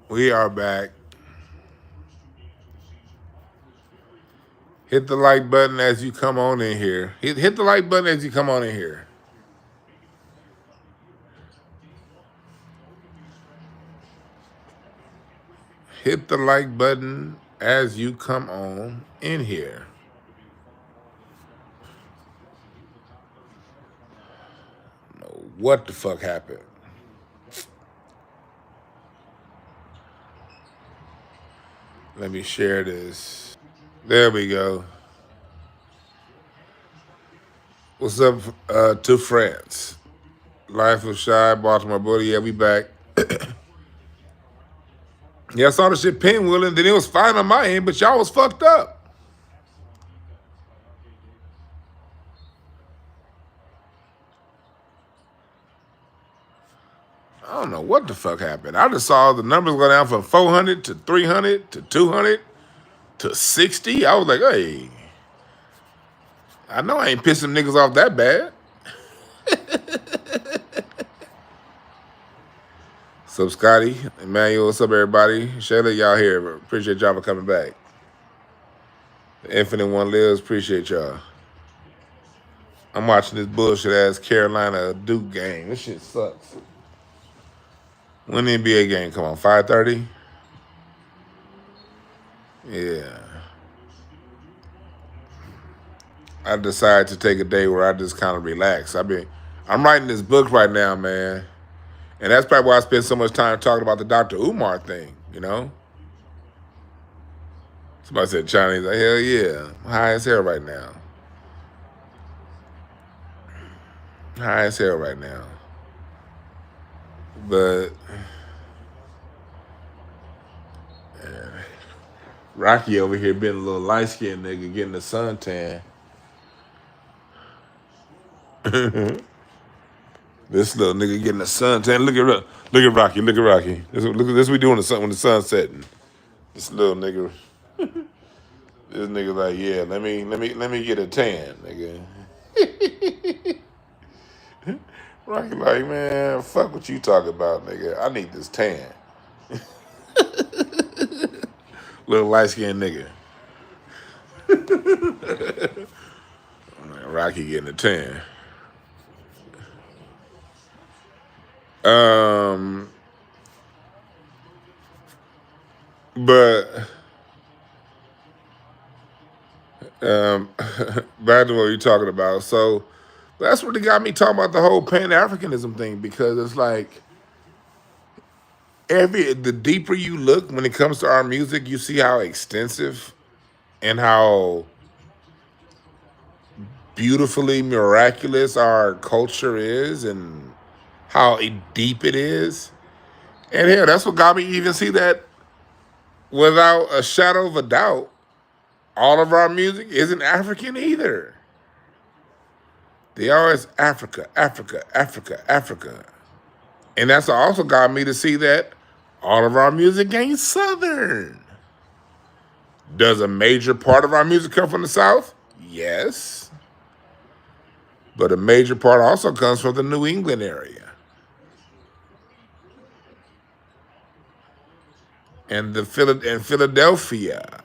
We are back. Hit the like button as you come on in here. Hit the like button as you come on in here. Hit the like button as you come on in here. What the fuck happened? Let me share this. There we go. What's up to France? Life of Shy, Baltimore Bully. Yeah, we back. Yeah, I saw the shit pinwheeling. Then it was fine on my end, but y'all was fucked up. I don't know what the fuck happened. I just saw the numbers go down from 400 to 300 to 200 to 60. I was like, hey, I know I ain't pissing niggas off that bad. What's up, Scotty? Emmanuel, what's up, everybody? Shayla, y'all here. Appreciate y'all for coming back. The Infinite One lives. Appreciate y'all. I'm watching this bullshit ass Carolina Duke game. This shit sucks. When the NBA game come on? 5:30? Yeah. I decided to take a day where I just kind of relax. I'm writing this book right now, man. And that's probably why I spend so much time talking about the Dr. Umar thing, you know? Somebody said Chinese. Like, hell yeah. I'm high as hell right now. High as hell right now. But yeah. Rocky over here being a little light-skinned nigga getting the suntan. This little nigga getting a suntan. Look at Rocky. Look at Rocky. This what we doing when the sun's setting. This little nigga. This nigga like, yeah, let me get a tan, nigga. Rocky like, man, fuck what you talking about, nigga. I need this tan. Little light skinned nigga. Rocky getting a tan. But back to what you're talking about. So that's what got me talking about the whole Pan-Africanism thing, because it's like the deeper you look when it comes to our music, you see how extensive and how beautifully miraculous our culture is and how deep it is. And hell, that's what got me even see that without a shadow of a doubt, all of our music isn't African either. They always Africa, Africa, Africa, Africa. And that's also got me to see that all of our music ain't Southern. Does a major part of our music come from the South? Yes. But a major part also comes from the New England area. And Philadelphia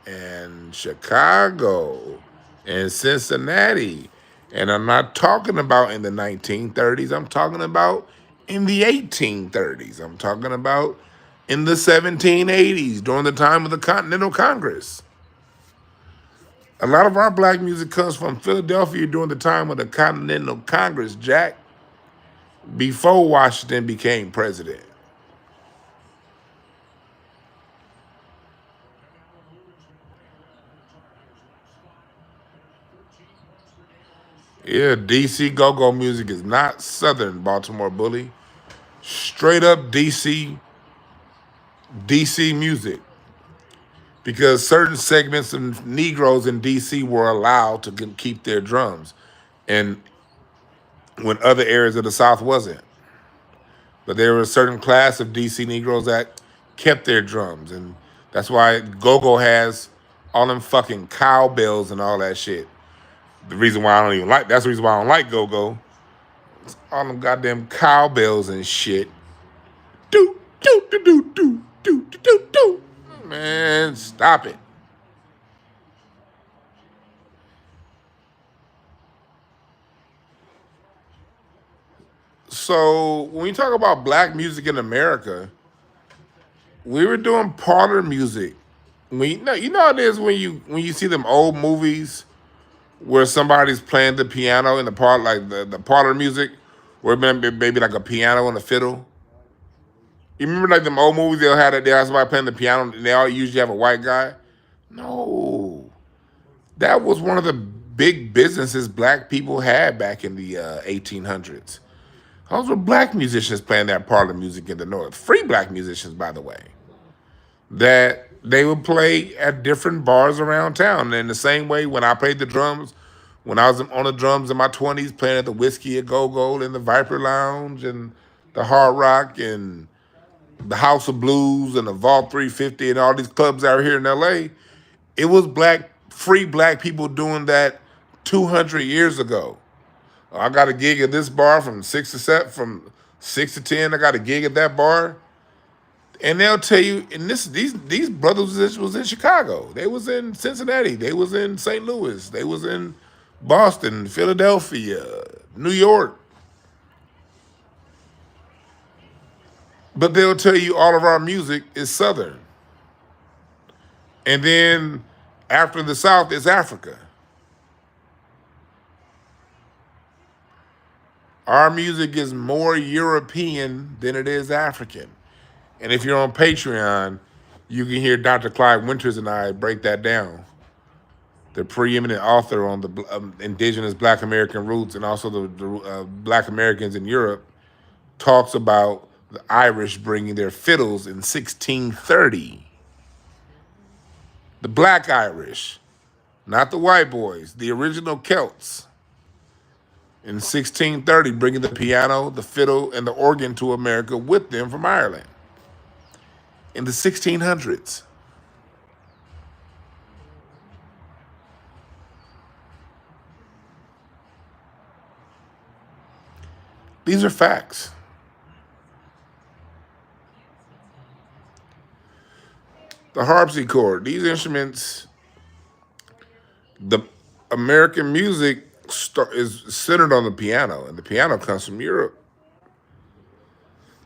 and Chicago and Cincinnati. And I'm not talking about in the 1930s. I'm talking about in the 1830s. I'm talking about in the 1780s during the time of the Continental Congress. A lot of our black music comes from Philadelphia during the time of the Continental Congress, Jack, before Washington became president. Yeah, DC go-go music is not Southern, Baltimore Bully. Straight up DC music. Because certain segments of Negroes in DC were allowed to keep their drums, and when other areas of the South wasn't. But there was a certain class of DC Negroes that kept their drums, and that's why go-go has all them fucking cowbells and all that shit. That's the reason why I don't like go-go. It's all them goddamn cowbells and shit. Do, do, do, do, do, do, Stop it. So when you talk about black music in America, we were doing parlor music. You know how it is when you see them old movies where somebody's playing the piano in the part like the parlor music, where maybe like a piano and a fiddle. You remember like them old movies they'll have somebody playing the piano and they all usually have a white guy? No. That was one of the big businesses black people had back in the 1800s. Those were black musicians playing that parlor music in the North. Free black musicians, by the way, that they would play at different bars around town. And in the same way, when I played the drums, when I was on the drums in my 20s, playing at the Whiskey a Go Go and the Viper Lounge and the Hard Rock and the House of Blues and the Vault 350 and all these clubs out here in LA, it was free black people doing that 200 years ago. I got a gig at this bar from 6 to 7, from 6 to 10. I got a gig at that bar, and they'll tell you. And these brothers was in Chicago. They was in Cincinnati. They was in St. Louis. They was in Boston, Philadelphia, New York. But they'll tell you all of our music is Southern, and then after the South is Africa. Our music is more European than it is African. And if you're on Patreon, you can hear Dr. Clyde Winters and I break that down. The preeminent author on the indigenous Black American roots and also the Black Americans in Europe talks about the Irish bringing their fiddles in 1630. The Black Irish, not the white boys, the original Celts. In 1630, bringing the piano, the fiddle, and the organ to America with them from Ireland. In the 1600s. These are facts. The harpsichord, these instruments, the American music is centered on the piano, and the piano comes from Europe.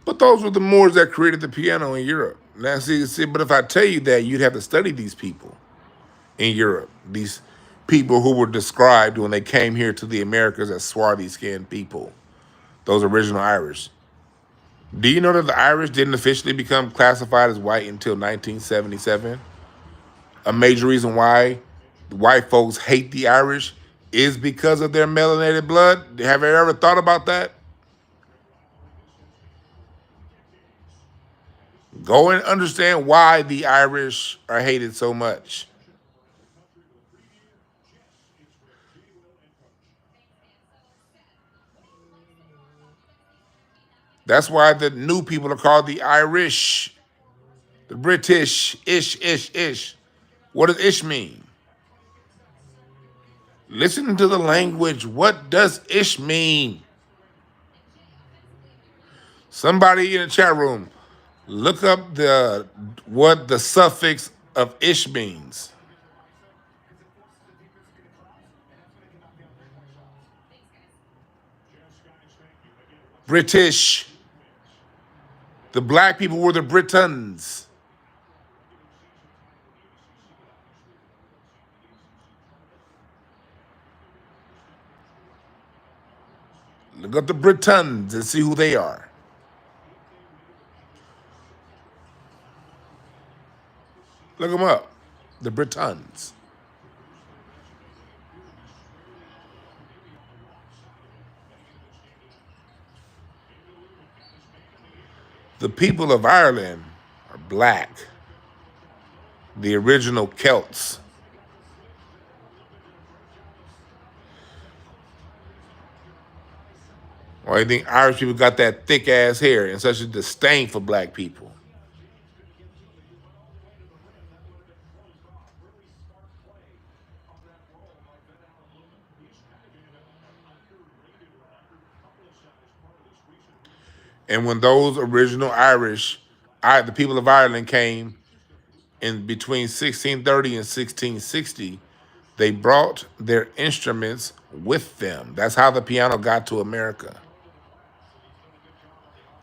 But those were the Moors that created the piano in Europe. Now, but if I tell you that, you'd have to study these people in Europe. These people who were described when they came here to the Americas as swarthy-skinned people. Those original Irish. Do you know that the Irish didn't officially become classified as white until 1977? A major reason why white folks hate the Irish is because of their melanated blood. Have you ever thought about that? Go and understand why the Irish are hated so much. That's why the new people are called the Irish, the British, ish. What does ish mean? Listen to the language. What does ish mean? Somebody in the chat room, look up what the suffix of ish means. British. The black people were the Britons. Look up the Britons and see who they are. Look them up. The Britons. The people of Ireland are black. The original Celts. Why do you think Irish people got that thick ass hair and such a disdain for black people? And when those original the people of Ireland came in between 1630 and 1660, they brought their instruments with them. That's how the piano got to America.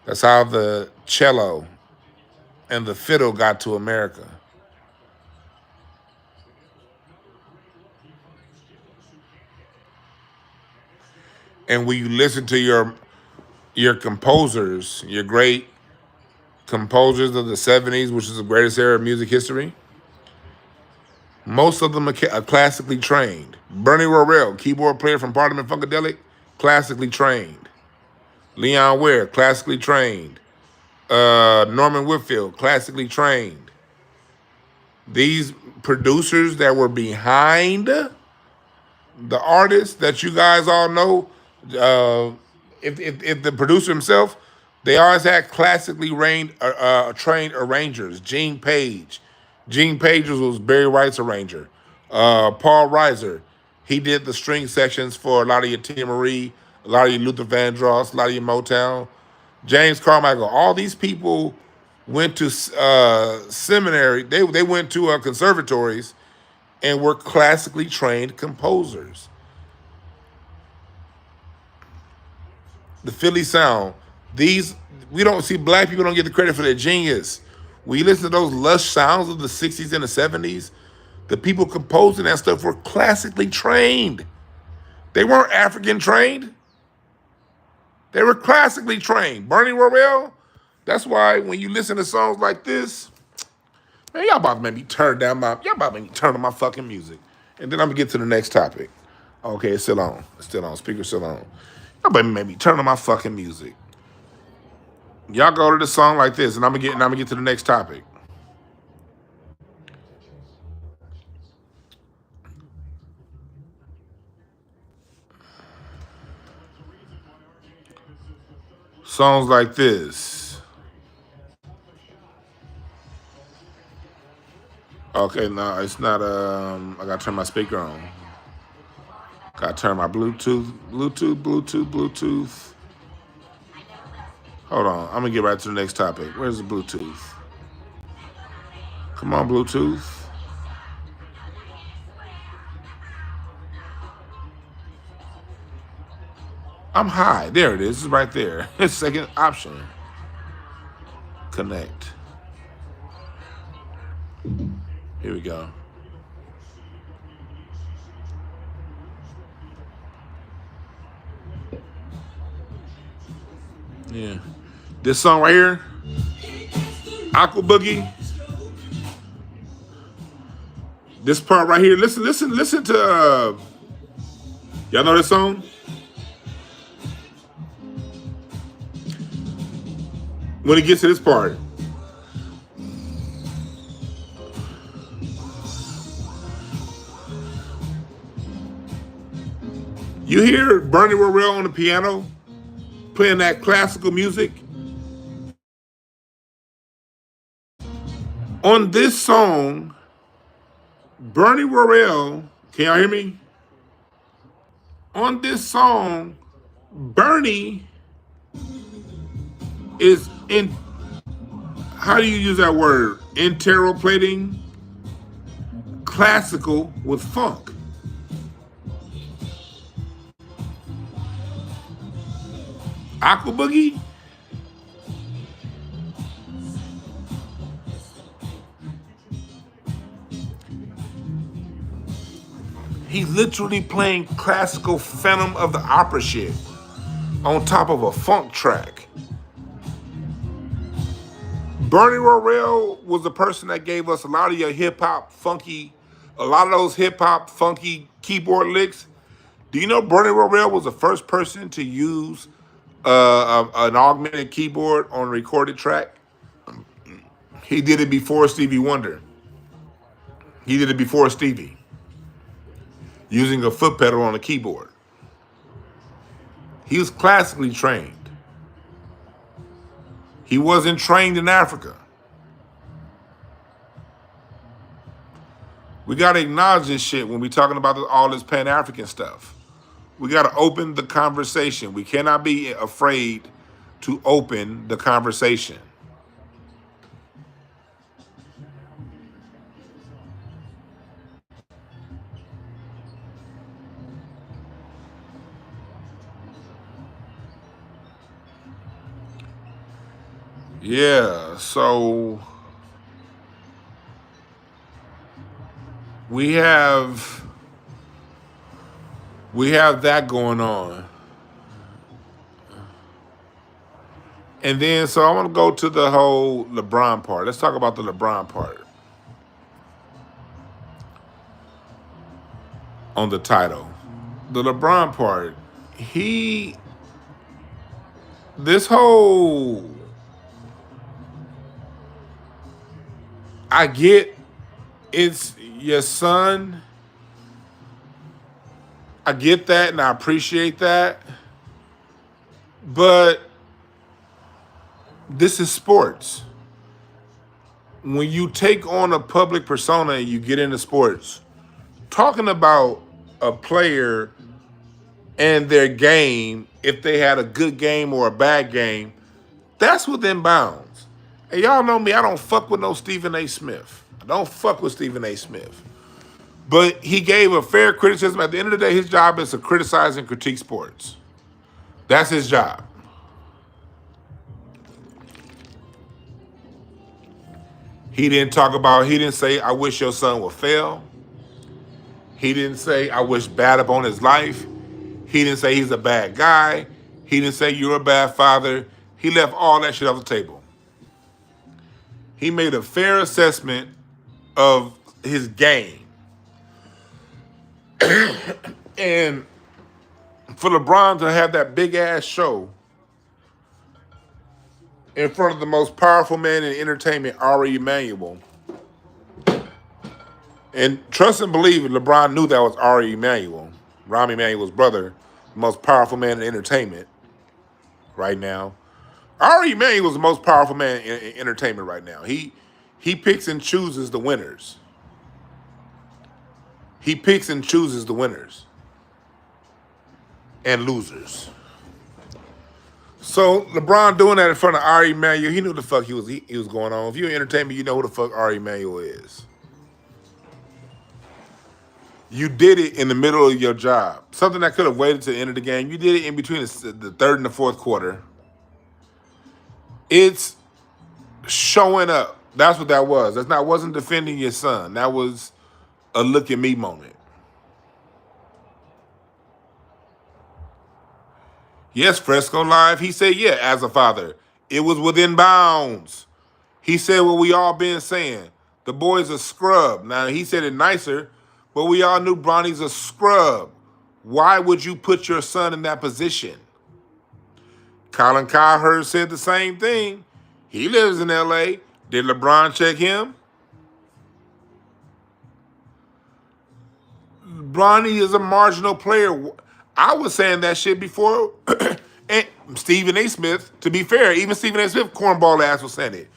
That's how the cello and the fiddle got to America. And when you listen to your composers, your great composers of the 70s, which is the greatest era of music history, most of them are classically trained. Bernie Worrell, keyboard player from Parliament Funkadelic, classically trained. Leon Ware, classically trained. Norman Whitfield, classically trained. These producers that were behind the artists that you guys all know, uh, if the producer himself, they always had classically trained arrangers. Gene Page was Barry White's arranger. Paul Reiser, he did the string sections for a lot of your Tia Marie, a lot of your Luther Vandross, a lot of your Motown. James Carmichael, all these people went to seminary. They went to conservatories and were classically trained composers. The Philly sound. These we don't see black people don't get the credit for their genius. When you listen to those lush sounds of the 60s and the 70s, the people composing that stuff were classically trained. They weren't African trained. They were classically trained. Bernie Worrell, that's why when you listen to songs like this, man, y'all about to make me y'all about to make me turn on my fucking music. And then I'm gonna get to the next topic. Okay, it's still on. It's still on. Speaker's still on. Y'all about to make me turn on my fucking music. Y'all go to the song like this, and I'm gonna get to the next topic. Songs like this. Okay, no, it's not. I gotta turn my speaker on. Gotta turn my Bluetooth. Hold on, I'm gonna get right to the next topic. Where's the Bluetooth? Come on, Bluetooth. I'm high. There it is. It's right there. Second option. Connect. Here we go. Yeah. This song right here, Aqua Boogie. This part right here. Listen to. Y'all know this song? When it gets to this part. You hear Bernie Worrell on the piano playing that classical music. On this song, Bernie Worrell, can y'all hear me? On this song, Bernie is in, how do you use that word? Interroplating classical with funk. Aqua Boogie? He's literally playing classical Phantom of the Opera shit on top of a funk track. Bernie Worrell was the person that gave us a lot of your a lot of those hip hop funky keyboard licks. Do you know Bernie Worrell was the first person to use an augmented keyboard on a recorded track? He did it before Stevie Wonder. He did it before Stevie, using a foot pedal on a keyboard. He was classically trained. He wasn't trained in Africa. We got to acknowledge this shit when we're talking about all this Pan-African stuff. We got to open the conversation. We cannot be afraid to open the conversation. Yeah, so we have we have that going on. And then so I want to go to the whole LeBron part. Let's talk about the LeBron part on the title. The LeBron part, he this whole I get it's your son. I get that and I appreciate that. But this is sports. When you take on a public persona and you get into sports, talking about a player and their game, if they had a good game or a bad game, that's within bounds. And y'all know me, I don't fuck with no Stephen A. Smith. I don't fuck with Stephen A. Smith. But he gave a fair criticism. At the end of the day, his job is to criticize and critique sports. That's his job. He didn't say, I wish your son would fail. He didn't say, I wish bad upon his life. He didn't say he's a bad guy. He didn't say you're a bad father. He left all that shit off the table. He made a fair assessment of his game. And for LeBron to have that big ass show in front of the most powerful man in entertainment, Ari Emanuel. And trust and believe it, LeBron knew that was Ari Emanuel, Rahm Emanuel's brother, the most powerful man in entertainment right now. Ari Emanuel is the most powerful man in entertainment right now. He picks and chooses the winners. He picks and chooses the winners and losers. So LeBron doing that in front of Ari Emanuel, he knew the fuck he was going on. If you're in entertainment, you know who the fuck Ari Emanuel is. You did it in the middle of your job. Something that could have waited to the end of the game. You did it in between the third and the fourth quarter. It's showing up. That's what that was. Wasn't defending your son. That was a look at me moment. Yes, Fresco Live. He said, yeah, as a father, it was within bounds. He said what we all been saying. The boy's a scrub. Now, he said it nicer, but we all knew Bronny's a scrub. Why would you put your son in that position? Colin Cowherd said the same thing. He lives in L.A. Did LeBron check him? Bronny is a marginal player. I was saying that shit before. And Stephen A. Smith, to be fair, even Stephen A. Smith, cornball ass, was saying it.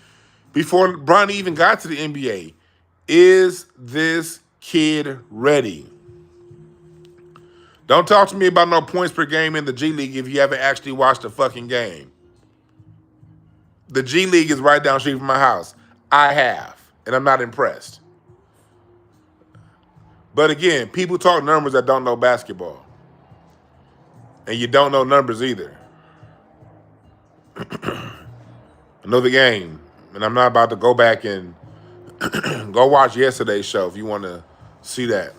Before Bronny even got to the NBA. Is this kid ready? Don't talk to me about no points per game in the G League if you haven't actually watched the fucking game. The G League is right down the street from my house. I have, and I'm not impressed. But again, people talk numbers that don't know basketball. And you don't know numbers either. I know the game, and I'm not about to go back and go watch yesterday's show if you want to see that.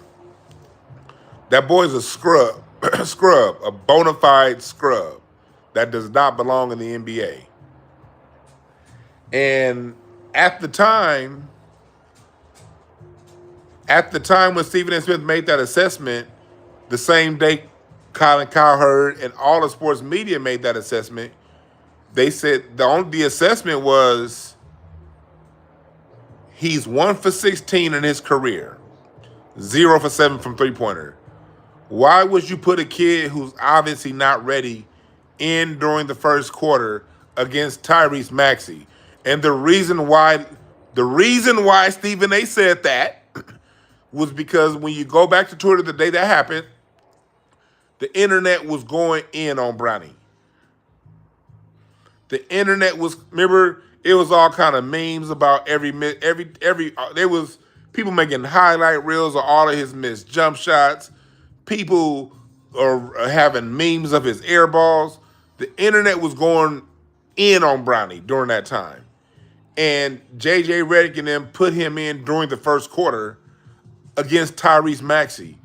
That boy's a scrub, a bona fide scrub that does not belong in the NBA. And at the time when Stephen A. Smith made that assessment, the same day Colin Cowherd and all the sports media made that assessment, they said the assessment was he's 1 for 16 in his career, 0 for 7 from three-pointer. Why would you put a kid who's obviously not ready in during the first quarter against Tyrese Maxey? And the reason why Stephen A. said that was because when you go back to Twitter the day that happened, the internet was going in on Bronny. The internet was, remember, it was all kind of memes about there was people making highlight reels of all of his missed jump shots. People are having memes of his air balls. The internet was going in on Bronny during that time. And J.J. Redick and them put him in during the first quarter against Tyrese Maxey.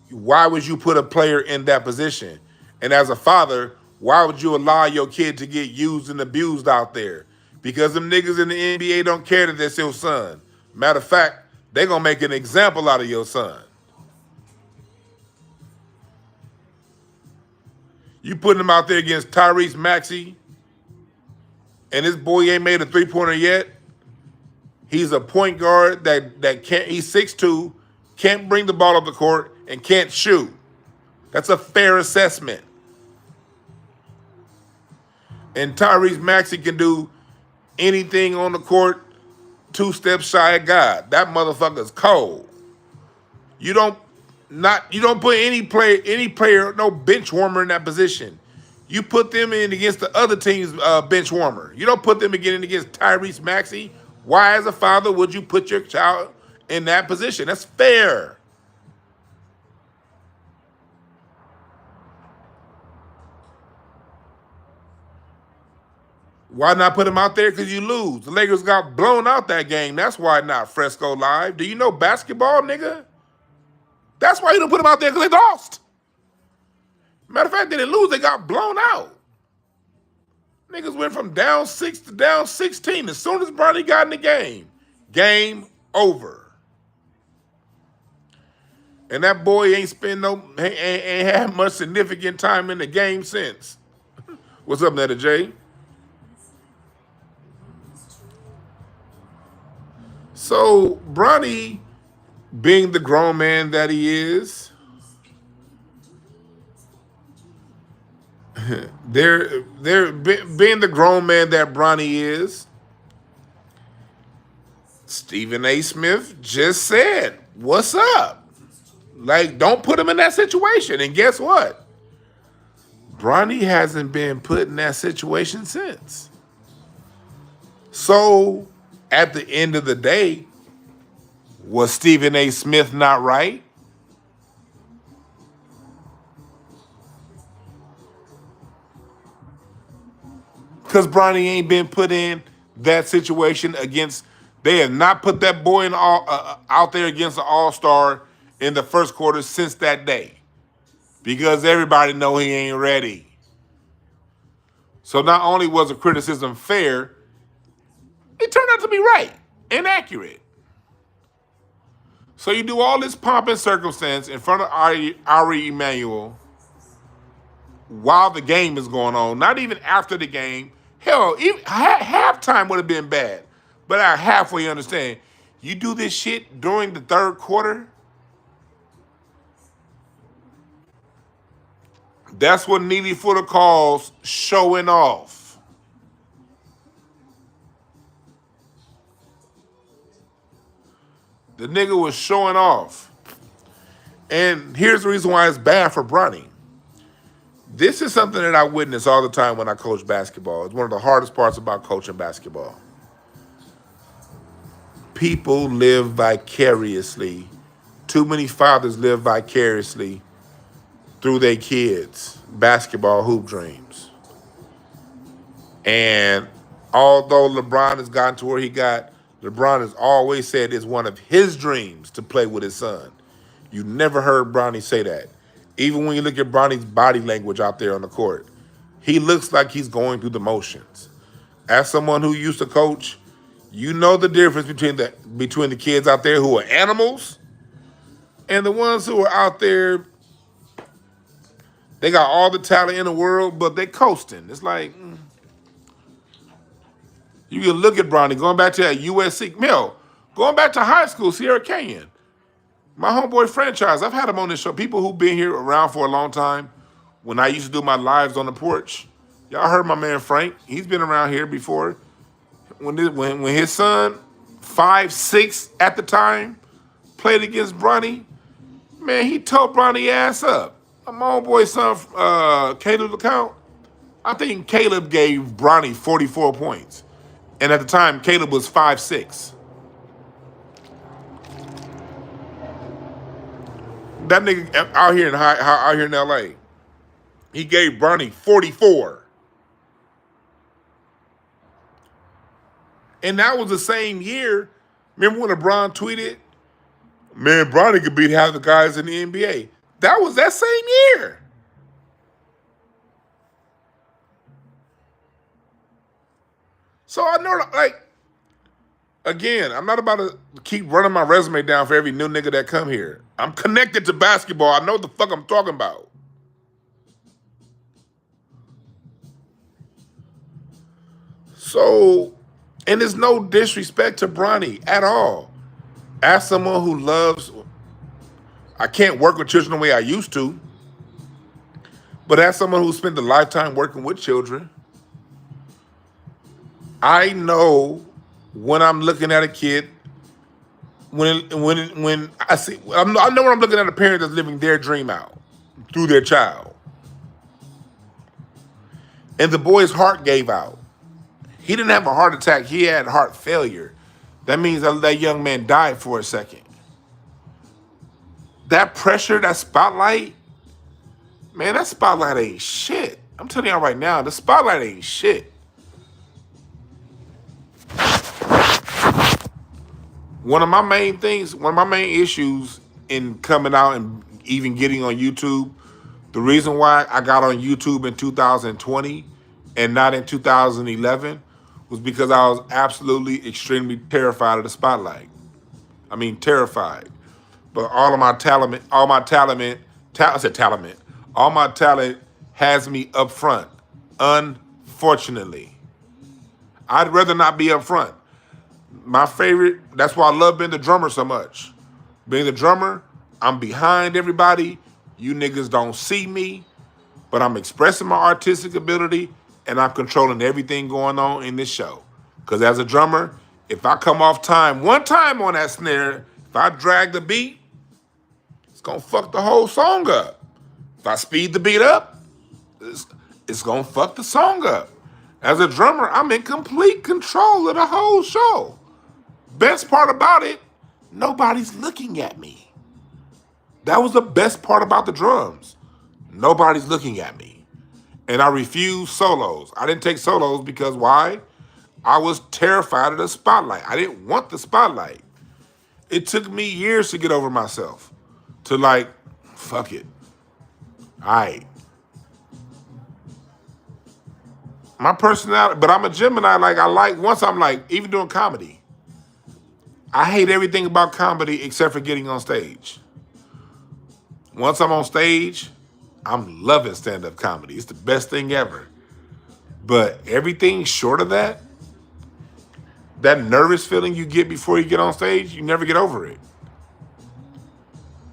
Why would you put a player in that position? And as a father, why would you allow your kid to get used and abused out there? Because them niggas in the NBA don't care that that's your son. Matter of fact, they gonna make an example out of your son. You putting him out there against Tyrese Maxey, and this boy ain't made a three-pointer yet. He's a point guard that can't. He's 6'2", can't bring the ball up the court, and can't shoot. That's a fair assessment. And Tyrese Maxey can do anything on the court, 2 steps shy of God. That motherfucker's cold. You don't put any player, no bench warmer in that position. You put them in against the other team's bench warmer. You don't put them in against Tyrese Maxey. Why, as a father, would you put your child in that position? That's fair. Why not put him out there? Because you lose. The Lakers got blown out that game. That's why not Fresco Live. Do you know basketball, nigga? That's why you don't put him out there, because they lost. Matter of fact, they didn't lose. They got blown out. Niggas went from down 6 to down 16 as soon as Bronny got in the game. Game over. And that boy ain't had much significant time in the game since. What's up, Netta J? So Bronny, being the grown man that he is, being the grown man that Bronny is, Stephen A. Smith just said, "What's up?" Like, don't put him in that situation. And guess what? Bronny hasn't been put in that situation since. So, at the end of the day, was Stephen A. Smith not right? Because Bronny ain't been put in that situation against. They have not put that boy out there against an all-star in the first quarter since that day. Because everybody know he ain't ready. So not only was the criticism fair, it turned out to be right and accurate. So you do all this pomp and circumstance in front of Ari Emanuel while the game is going on, not even after the game. Hell, even halftime would have been bad. But I halfway understand. You do this shit during the third quarter, that's what Neely Footer calls showing off. The nigga was showing off. And here's the reason why it's bad for Bronny. This is something that I witness all the time when I coach basketball. It's one of the hardest parts about coaching basketball. People live vicariously. Too many fathers live vicariously through their kids' basketball hoop dreams. And although LeBron has gotten to where he got, LeBron has always said it's one of his dreams to play with his son. You never heard Bronny say that. Even when you look at Bronny's body language out there on the court, he looks like he's going through the motions. As someone who used to coach, you know the difference between the kids out there who are animals and the ones who are out there, they got all the talent in the world, but they coasting. It's like, you can look at Bronny, going back to that USC, going back to high school, Sierra Canyon. My homeboy franchise, I've had him on this show. People who've been here around for a long time, when I used to do my lives on the porch, y'all heard my man Frank. He's been around here before. When his son, 5'6" at the time, played against Bronny, man, he tore Bronny ass up. My homeboy's son, Caleb LeCount, I think Caleb gave Bronny 44 points. And at the time, Caleb was 5'6". That nigga out here in LA, he gave Bronny 44. And that was the same year. Remember when LeBron tweeted, man, Bronny could beat half the guys in the NBA. That was that same year. So I know, like, again, I'm not about to keep running my resume down for every new nigga that come here. I'm connected to basketball. I know what the fuck I'm talking about. So, and there's no disrespect to Bronny at all. As someone who loves, I can't work with children the way I used to, but as someone who spent a lifetime working with children, I know when I'm looking at a kid, when I see, I know when I'm looking at a parent that's living their dream out through their child, and the boy's heart gave out. He didn't have a heart attack. He had heart failure. That means that young man died for a second. That pressure, that spotlight, man, that spotlight ain't shit. I'm telling y'all right now, the spotlight ain't shit. One of my main issues in coming out and even getting on YouTube, the reason why I got on YouTube in 2020 and not in 2011 was because I was absolutely extremely terrified of the spotlight. I mean, terrified. But all my talent has me up front. Unfortunately, I'd rather not be up front. My favorite, that's why I love being the drummer so much. Being the drummer, I'm behind everybody. You niggas don't see me, but I'm expressing my artistic ability and I'm controlling everything going on in this show. Because as a drummer, if I come off time one time on that snare, if I drag the beat, it's gonna fuck the whole song up. If I speed the beat up, it's gonna fuck the song up. As a drummer, I'm in complete control of the whole show. Best part about it, nobody's looking at me. That was the best part about the drums. Nobody's looking at me. And I refused solos. I didn't take solos because why? I was terrified of the spotlight. I didn't want the spotlight. It took me years to get over myself. To like, fuck it. All right. My personality, but I'm a Gemini. Once I'm like, even doing comedy, I hate everything about comedy except for getting on stage. Once I'm on stage, I'm loving stand-up comedy. It's the best thing ever. But everything short of that, that nervous feeling you get before you get on stage, you never get over it.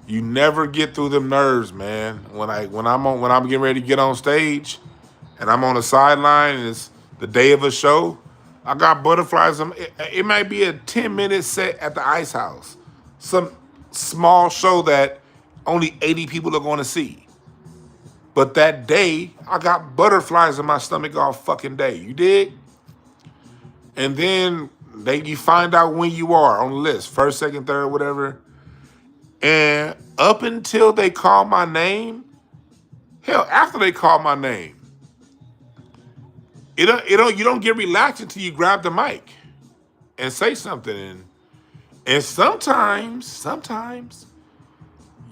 You never get through them nerves, man. When I'm getting ready to get on stage and I'm on the sideline and it's the day of a show, I got butterflies. It might be a 10-minute set at the Ice House. Some small show that only 80 people are going to see. But that day, I got butterflies in my stomach all fucking day. You dig? And then you find out when you are on the list, first, second, third, whatever. And up until they call my name, hell, after they call my name, you don't get relaxed until you grab the mic and say something. And sometimes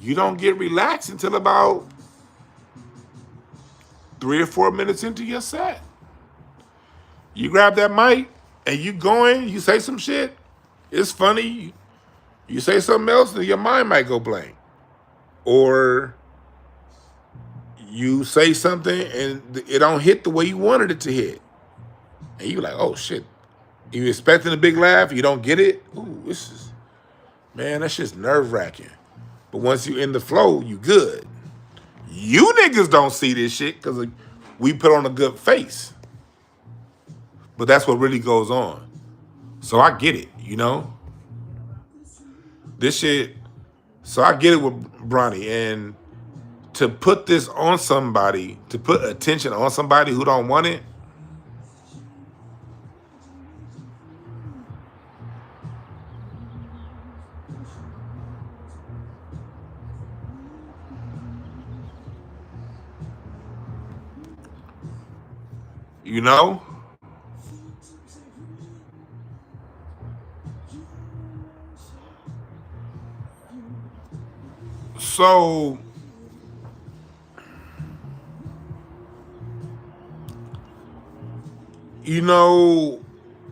you don't get relaxed until about 3 or 4 minutes into your set. You grab that mic and you going, you say some shit. It's funny. You say something else and your mind might go blank. Or you say something and it don't hit the way you wanted it to hit. And you like, oh shit. You expecting a big laugh, you don't get it. Ooh, man, that's just nerve wracking. But once you in the flow, you good. You niggas don't see this shit because we put on a good face. But that's what really goes on. So I get it, you know? This shit, so I get it with Bronny. And to put this on somebody, to put attention on somebody who don't want it, you know? So, you know,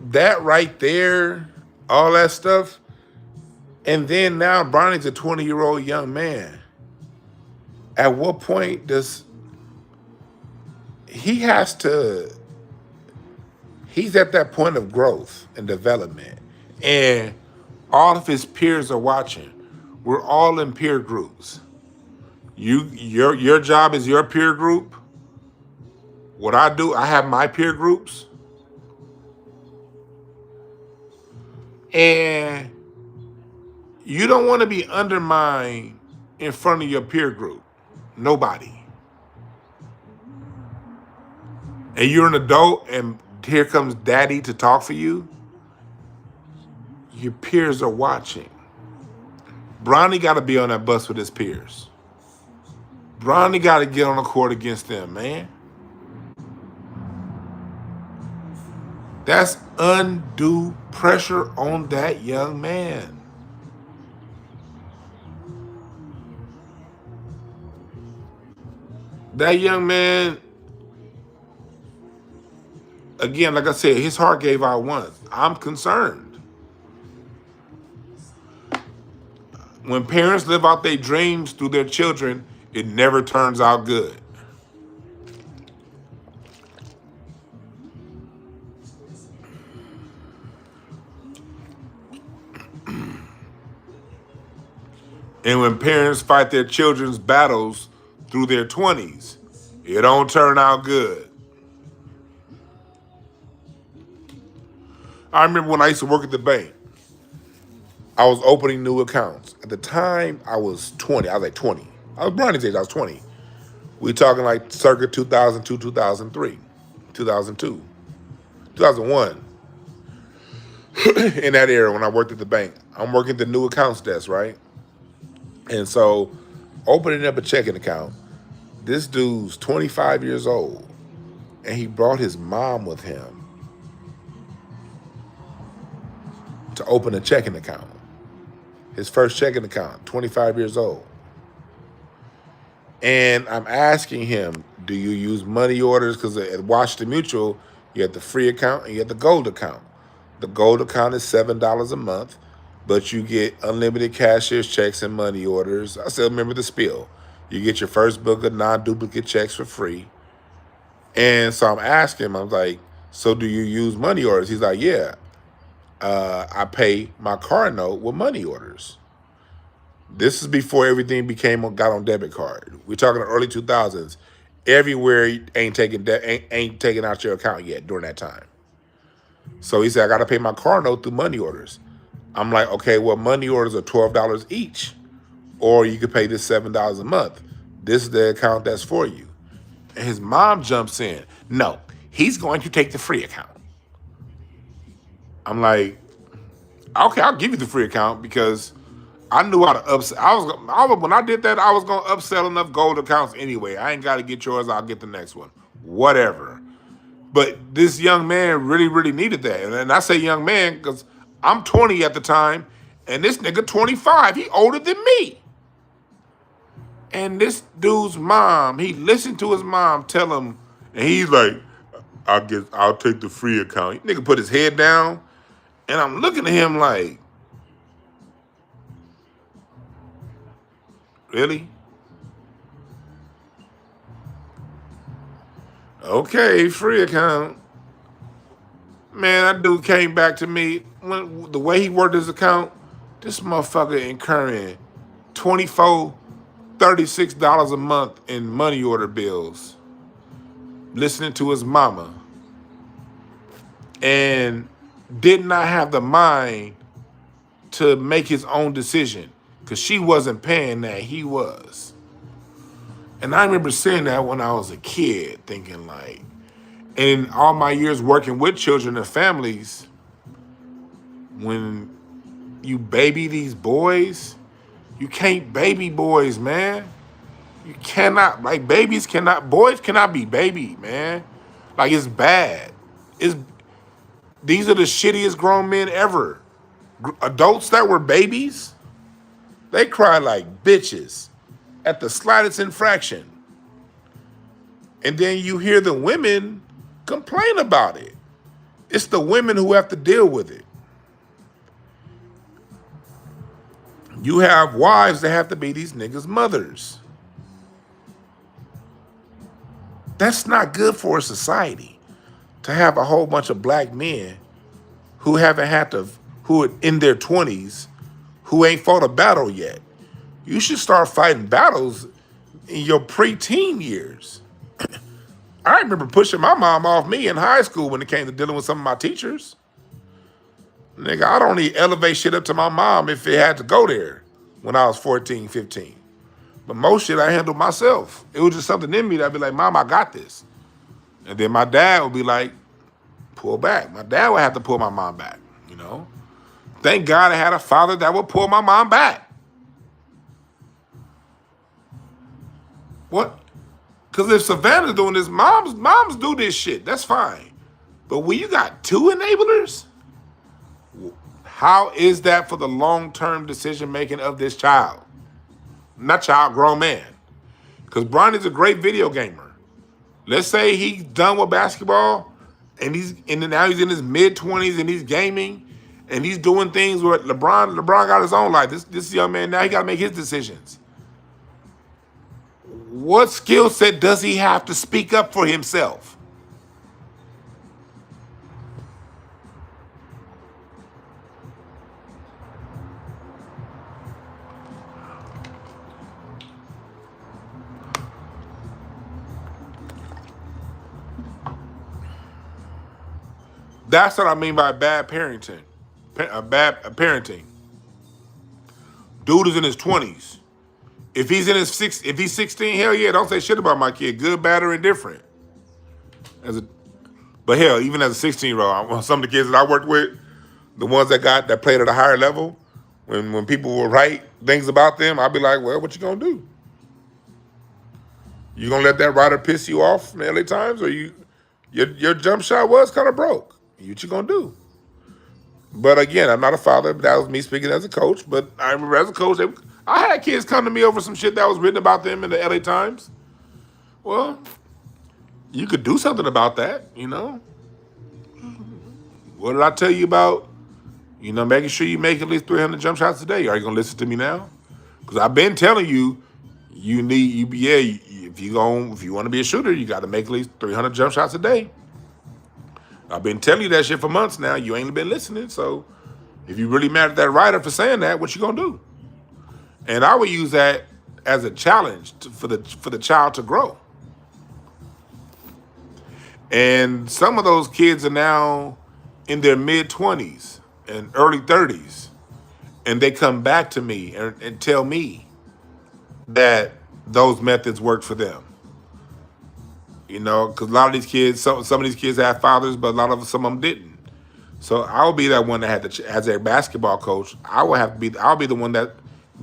that right there, all that stuff, and then now Bronny's a 20-year-old young man. At what point does he has to he's at that point of growth and development. And all of his peers are watching. We're all in peer groups. Your job is your peer group. What I do, I have my peer groups. And you don't want to be undermined in front of your peer group. Nobody. And you're an adult and here comes daddy to talk for you. Your peers are watching. Bronny got to be on that bus with his peers. Bronny got to get on the court against them, man. That's undue pressure on that young man. That young man, again, like I said, his heart gave out once. I'm concerned. When parents live out their dreams through their children, it never turns out good. And when parents fight their children's battles through their 20s, it don't turn out good. I remember when I used to work at the bank, I was opening new accounts. At the time, I was 20. I was like 20. I was Bronny's age, I was 20. We talking like circa 2002, 2003, 2002, 2001. In that era when I worked at the bank. I'm working the new accounts desk, right? And so opening up a checking account, this dude's 25 years old, and he brought his mom with him to open a checking account. His first checking account, 25 years old. And I'm asking him, do you use money orders? Because at Washington Mutual, you have the free account and you have the gold account. The gold account is $7 a month, but you get unlimited cashier's checks and money orders. I still remember the spiel. You get your first book of non-duplicate checks for free. And so I'm asking him, I'm like, so do you use money orders? He's like, yeah, I pay my car note with money orders. This is before everything got on debit card. We're talking the early 2000s. Everywhere ain't taking out your account yet during that time. So he said, I got to pay my car note through money orders. I'm like, okay, well, money orders are $12 each. Or you could pay this $7 a month. This is the account that's for you. And his mom jumps in. No, he's going to take the free account. I'm like, okay, I'll give you the free account because I knew how to upsell. When I did that, I was gonna upsell enough gold accounts anyway. I ain't got to get yours. I'll get the next one. Whatever. But this young man really, really needed that. And I say young man because I'm 20 at the time, and this nigga 25. He older than me. And this dude's mom, he listened to his mom tell him, and he's like, I'll take the free account. Nigga put his head down, and I'm looking at him like, really? Okay, free account. Man, that dude came back to me. The way he worked his account, this motherfucker incurring 24 $36 a month in money order bills, listening to his mama, and did not have the mind to make his own decision because she wasn't paying that, he was. And I remember saying that when I was a kid, thinking like, and in all my years working with children and families, when you baby these boys, you can't baby boys, man. You cannot, like boys cannot be babied, man. Like it's bad. These are the shittiest grown men ever. Adults that were babies, they cry like bitches. at the slightest infraction. And then you hear the women complain about it. It's the women who have to deal with it. You have wives that have to be these niggas' mothers. That's not good for a society to have a whole bunch of black men who haven't had to, who are in their 20s, who ain't fought a battle yet. You should start fighting battles in your preteen years. I remember pushing my mom off me in high school when it came to dealing with some of my teachers. Nigga, I'd only elevate shit up to my mom if it had to go there when I was 14, 15. But most shit I handled myself. It was just something in me that'd be like, Mom, I got this. And then my dad would be like, pull back. My dad would have to pull my mom back, you know? Thank God I had a father that would pull my mom back. What? Because if Savannah's doing this, moms do this shit. That's fine. But when you got two enablers, how is that for the long-term decision making of this child? Not child, grown man. Because Bronny's a great video gamer. Let's say he's done with basketball and now he's in his mid-20s and he's gaming and he's doing things where LeBron got his own life. This young man, now he got to make his decisions. What skill set does he have to speak up for himself? That's what I mean by bad parenting. Bad parenting. Dude is in his 20s. If he's 16, hell yeah, don't say shit about my kid, good, bad, or indifferent. But hell, even as a 16-year-old, some of the kids that I worked with, the ones that played at a higher level, when people would write things about them, I'd be like, well, what you gonna do? You gonna let that writer piss you off from the LA Times, or your jump shot was kind of broke? What you gonna do? But again, I'm not a father. That was me speaking as a coach. But I remember as a coach, I had kids come to me over some shit that was written about them in the LA Times. Well, you could do something about that, you know? What did I tell you about, making sure you make at least 300 jump shots a day? Are you going to listen to me now? Because I've been telling you, if you want to be a shooter, you got to make at least 300 jump shots a day. I've been telling you that shit for months now. You ain't been listening. So if you really mad at that writer for saying that, what you going to do? And I would use that as a challenge for the child to grow. And some of those kids are now in their mid-20s and early 30s. And they come back to me and tell me that those methods worked for them. Because a lot of these kids, some of these kids have fathers, but some of them didn't. So I'll be that one that as a basketball coach, I'll be the one that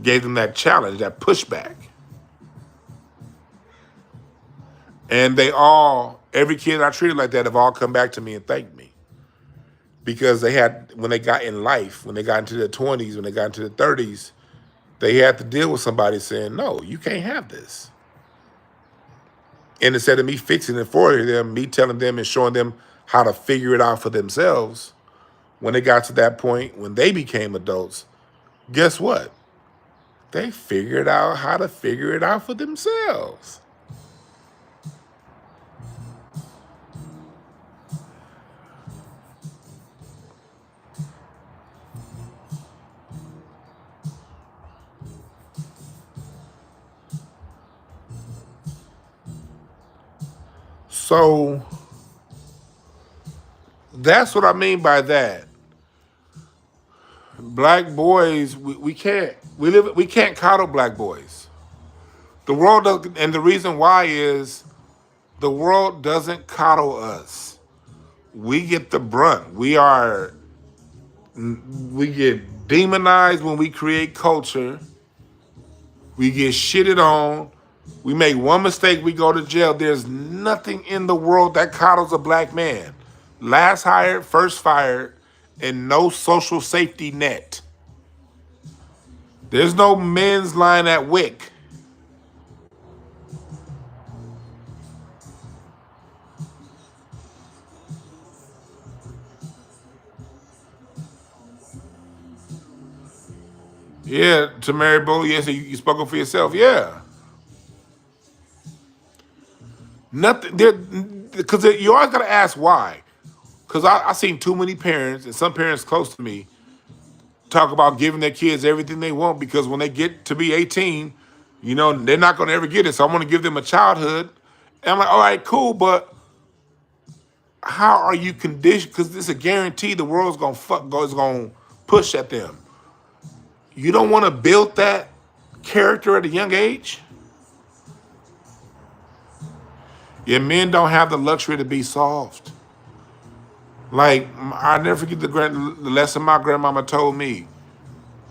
gave them that challenge, that pushback. And every kid I treated like that have all come back to me and thanked me. Because when they got in life, when they got into their 20s, when they got into their 30s, they had to deal with somebody saying, no, you can't have this. And instead of me fixing it for them, me telling them and showing them how to figure it out for themselves, when they got to that point, when they became adults, guess what? They figured out how to figure it out for themselves. So that's what I mean by that. Black boys, we can't coddle black boys. The world doesn't, and the reason why is the world doesn't coddle us. We get the brunt. We get demonized when we create culture. We get shitted on. We make one mistake, we go to jail. There's nothing in the world that coddles a black man. Last hired, first fired, and no social safety net. There's no men's line at WIC. Yeah, to Mary Bo, yes, you spoke up for yourself. Yeah. Nothing there because you always gotta ask why. Because I seen too many parents and some parents close to me talk about giving their kids everything they want because when they get to be 18, they're not gonna ever get it. So I'm gonna give them a childhood. And I'm like, all right, cool, but how are you conditioned? Because it's a guarantee the world's gonna is gonna push at them. You don't want to build that character at a young age. Yeah, men don't have the luxury to be soft. Like I never forget the lesson my grandmama told me.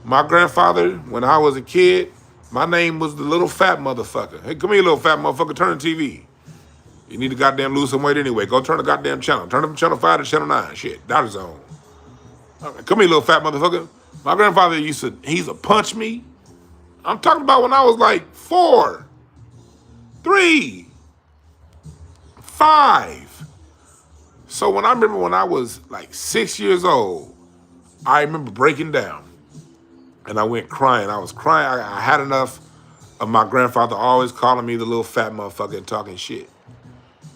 My grandfather, when I was a kid, my name was the little fat motherfucker. Hey, come here, little fat motherfucker, turn the TV. You need to goddamn lose some weight anyway. Go turn the goddamn channel. Turn from channel 5 to channel 9. Shit, Dollar Zone. Come here, little fat motherfucker. My grandfather he's a punch me. I'm talking about when I was like 4, 3, 5. So when I remember when I was like 6 years old, I remember breaking down. And I went crying. I was crying. I had enough of my grandfather always calling me the little fat motherfucker and talking shit.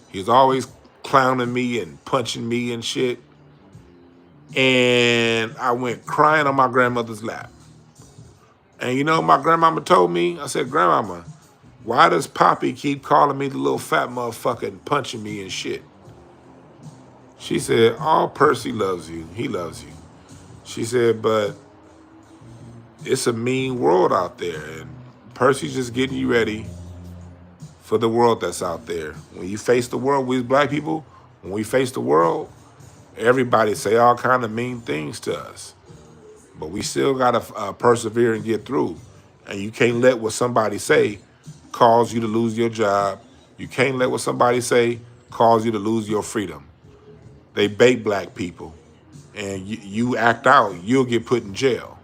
He was always clowning me and punching me and shit. And I went crying on my grandmother's lap. And my grandmama told me, I said, Grandmama, why does Poppy keep calling me the little fat motherfucker and punching me and shit? She said, oh, Percy loves you. He loves you. She said, but it's a mean world out there. And Percy's just getting you ready for the world that's out there. When you face the world, we as black people, when we face the world, everybody say all kind of mean things to us. But we still got to persevere and get through. And you can't let what somebody say cause you to lose your job. You can't let what somebody say cause you to lose your freedom. They bait black people. And you act out, you'll get put in jail.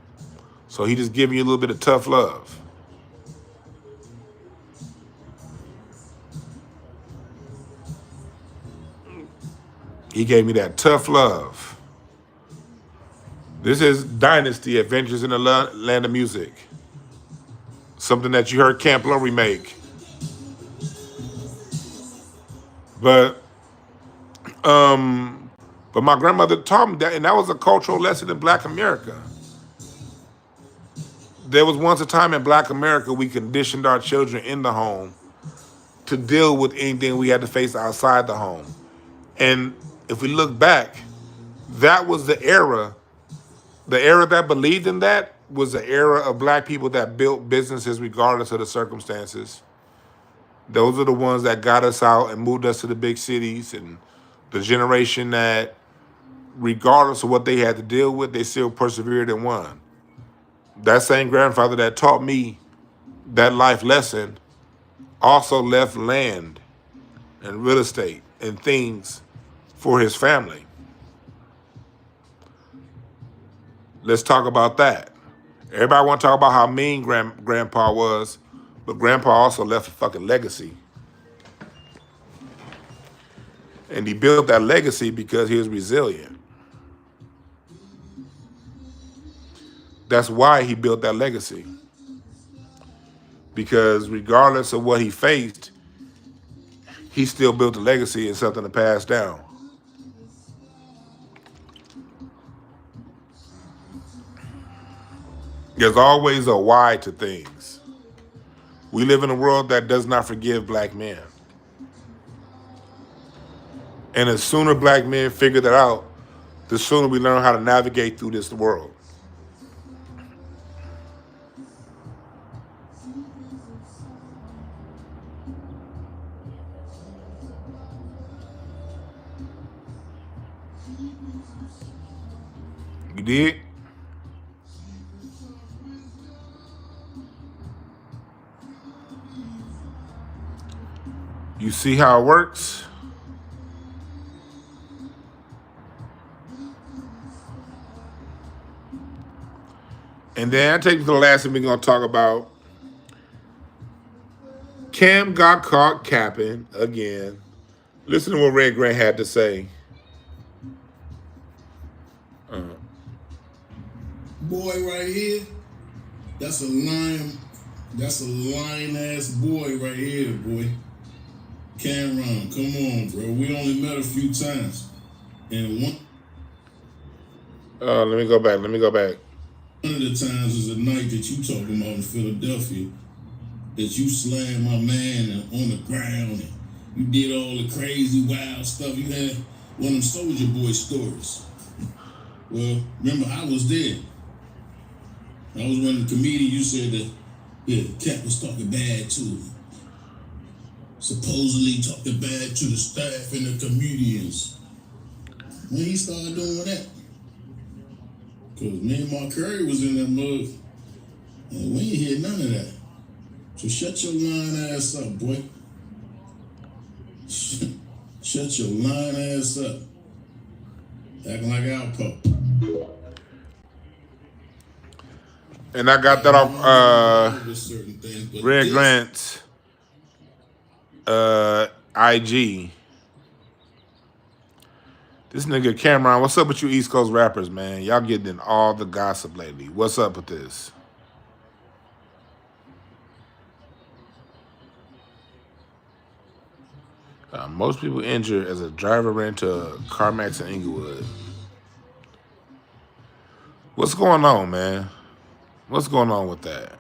So he just giving you a little bit of tough love. He gave me that tough love. This is Dynasty Adventures in the Land of Music. Something that you heard Camp Lo remake. But but my grandmother taught me that, and that was a cultural lesson in Black America. There was once a time in Black America we conditioned our children in the home to deal with anything we had to face outside the home. And if we look back, that was the era. The era that believed in that was the era of black people that built businesses regardless of the circumstances. Those are the ones that got us out and moved us to the big cities, and the generation that, regardless of what they had to deal with, they still persevered and won. That same grandfather that taught me that life lesson also left land and real estate and things for his family. Let's talk about that. Everybody want to talk about how mean grandpa was, but grandpa also left a fucking legacy. And he built that legacy because he was resilient. That's why he built that legacy. Because regardless of what he faced, he still built a legacy and something to pass down. There's always a why to things. We live in a world that does not forgive black men. And the sooner black men figure that out, the sooner we learn how to navigate through this world. You did? You see how it works? And then I take you to the last thing we're going to talk about. Cam got caught capping again. Listen to what Red Grant had to say. Boy right here, That's a lion. That's a lion ass boy right here, boy. Cameron, come on, bro. We only met a few times, and Let me go back. Let me go back. one of the times is a night that you talking about in Philadelphia that you slammed my man on the ground and you did all the crazy wild stuff. You had one of them Soldier Boy stories. Well, remember I was there. I was one of the comedians. You said that Cat was talking bad to him. Supposedly talking bad to the staff and the comedians. When he started doing that, because me and Mark Curry was in that mug, and we ain't hear none of that. So shut your lying ass up, boy. Shut your lying ass up. Acting like our pup. And I got that off Red Grant's IG. This nigga Cameron, what's up with you East Coast rappers, man? Y'all getting in all the gossip lately. What's up with this? Most people injured as a driver ran into a CarMax in Inglewood. What's going on, man? What's going on with that?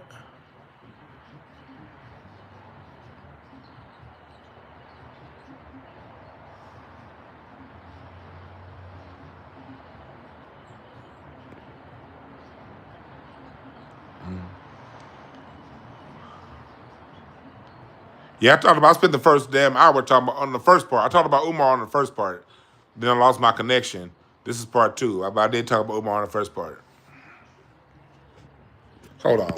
Yeah, I spent the first damn hour talking about on the first part. I talked about Umar on the first part. Then I lost my connection. This is part two. I did talk about Umar on the first part. Hold on.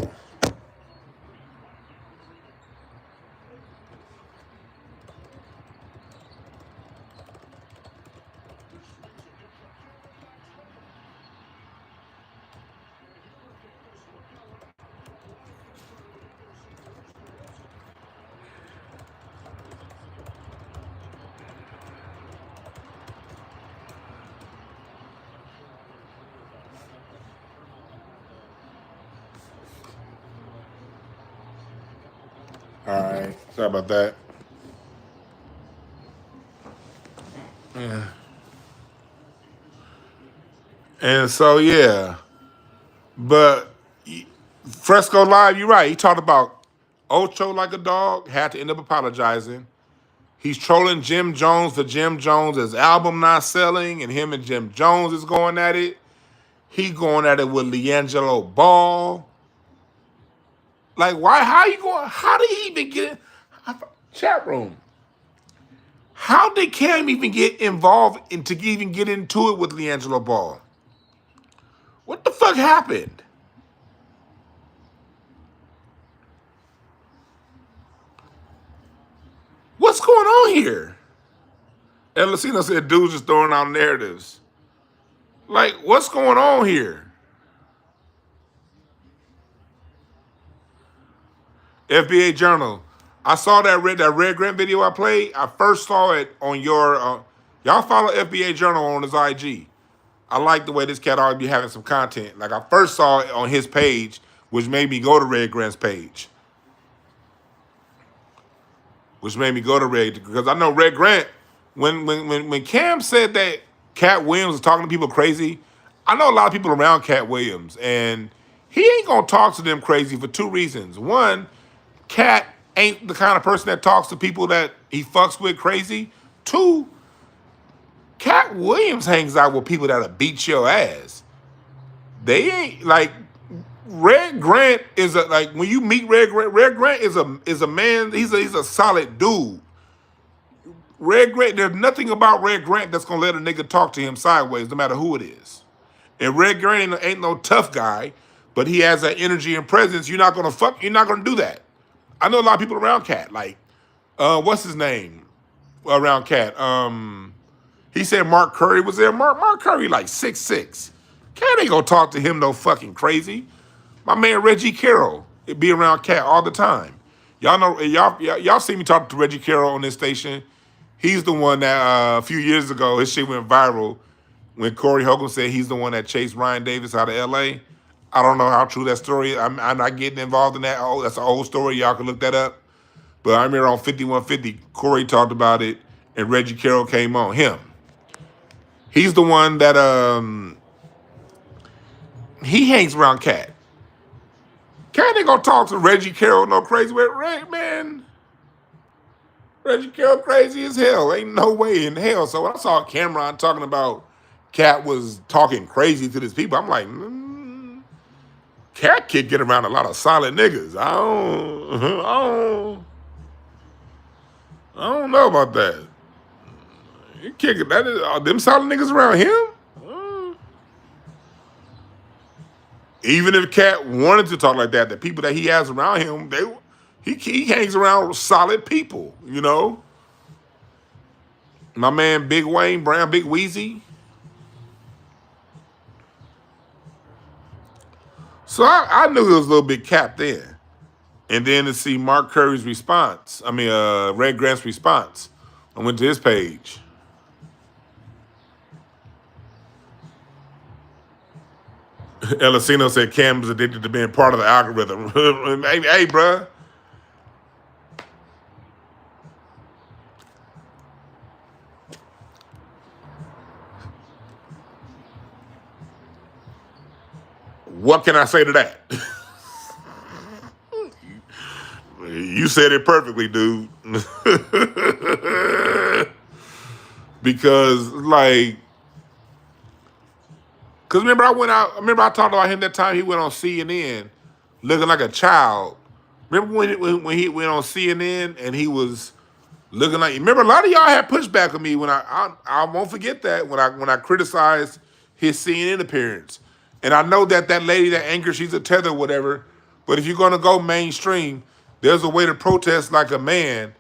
All right. Sorry about that. Yeah. And so, yeah. But Fresco Live, you're right. He talked about Ocho like a dog, had to end up apologizing. He's trolling Jim Jones for Jim Jones' album not selling, and him and Jim Jones is going at it. He going at it with LiAngelo Ball. Like, why? How you going? How did he even get in? Chat room. How did Cam even get involved and to even get into it with LiAngelo Ball? What the fuck happened? What's going on here? And Lucino said, dudes just throwing out narratives. Like, what's going on here? FBA Journal. I saw that Red Grant video I played. I first saw it on your. Y'all follow FBA Journal on his IG. I like the way this cat always be having some content. Like I first saw it on his page, which made me go to Red Grant's page. Which made me go to Red because I know Red Grant. When Cam said that Cat Williams was talking to people crazy, I know a lot of people around Cat Williams, and he ain't gonna talk to them crazy for two reasons. One, Cat ain't the kind of person that talks to people that he fucks with crazy. Two, Cat Williams hangs out with people that'll beat your ass. They ain't like Red Grant is a like when you meet Red Grant is a man. He's a solid dude. Red Grant, there's nothing about Red Grant that's gonna let a nigga talk to him sideways, no matter who it is. And Red Grant ain't no tough guy, but he has that energy and presence. You're not gonna do that. I know a lot of people around Cat. Like, what's his name around Cat? He said Mark Curry was there. Mark Curry like 6'6". Cat ain't gonna talk to him no fucking crazy. My man Reggie Carroll, it be around Cat all the time. Y'all know y'all see me talk to Reggie Carroll on this station. He's the one that a few years ago his shit went viral when Corey Holcomb said he's the one that chased Ryan Davis out of LA. I don't know how true that story is. I'm not getting involved in that. Oh, that's an old story. Y'all can look that up. But I remember on 5150, Corey talked about it, and Reggie Carroll came on. Him. He's the one that he hangs around Cat. Cat ain't gonna talk to Reggie Carroll no crazy way. Man, Reggie Carroll crazy as hell. Ain't no way in hell. So when I saw Cameron talking about Cat was talking crazy to these people, I'm like, Cat kid get around a lot of solid niggas. I don't know about that. You kicking that is them solid niggas around him? Even if Cat wanted to talk like that, the people that he has around him, he hangs around solid people, you know. My man Big Wayne Brown, Big Wheezy. So I knew it was a little bit capped in. And then to see Mark Curry's response, Red Grant's response, I went to his page. Elisino said Cam's addicted to being part of the algorithm. Hey, bruh. What can I say to that? You said it perfectly, dude. Because remember I talked about him that time he went on CNN looking like a child. Remember when he went on CNN and he was looking like, remember a lot of y'all had pushback on me when I won't forget that when I criticized his CNN appearance. And I know that lady that anchors, she's a tether, whatever. But if you're gonna go mainstream, there's a way to protest like a man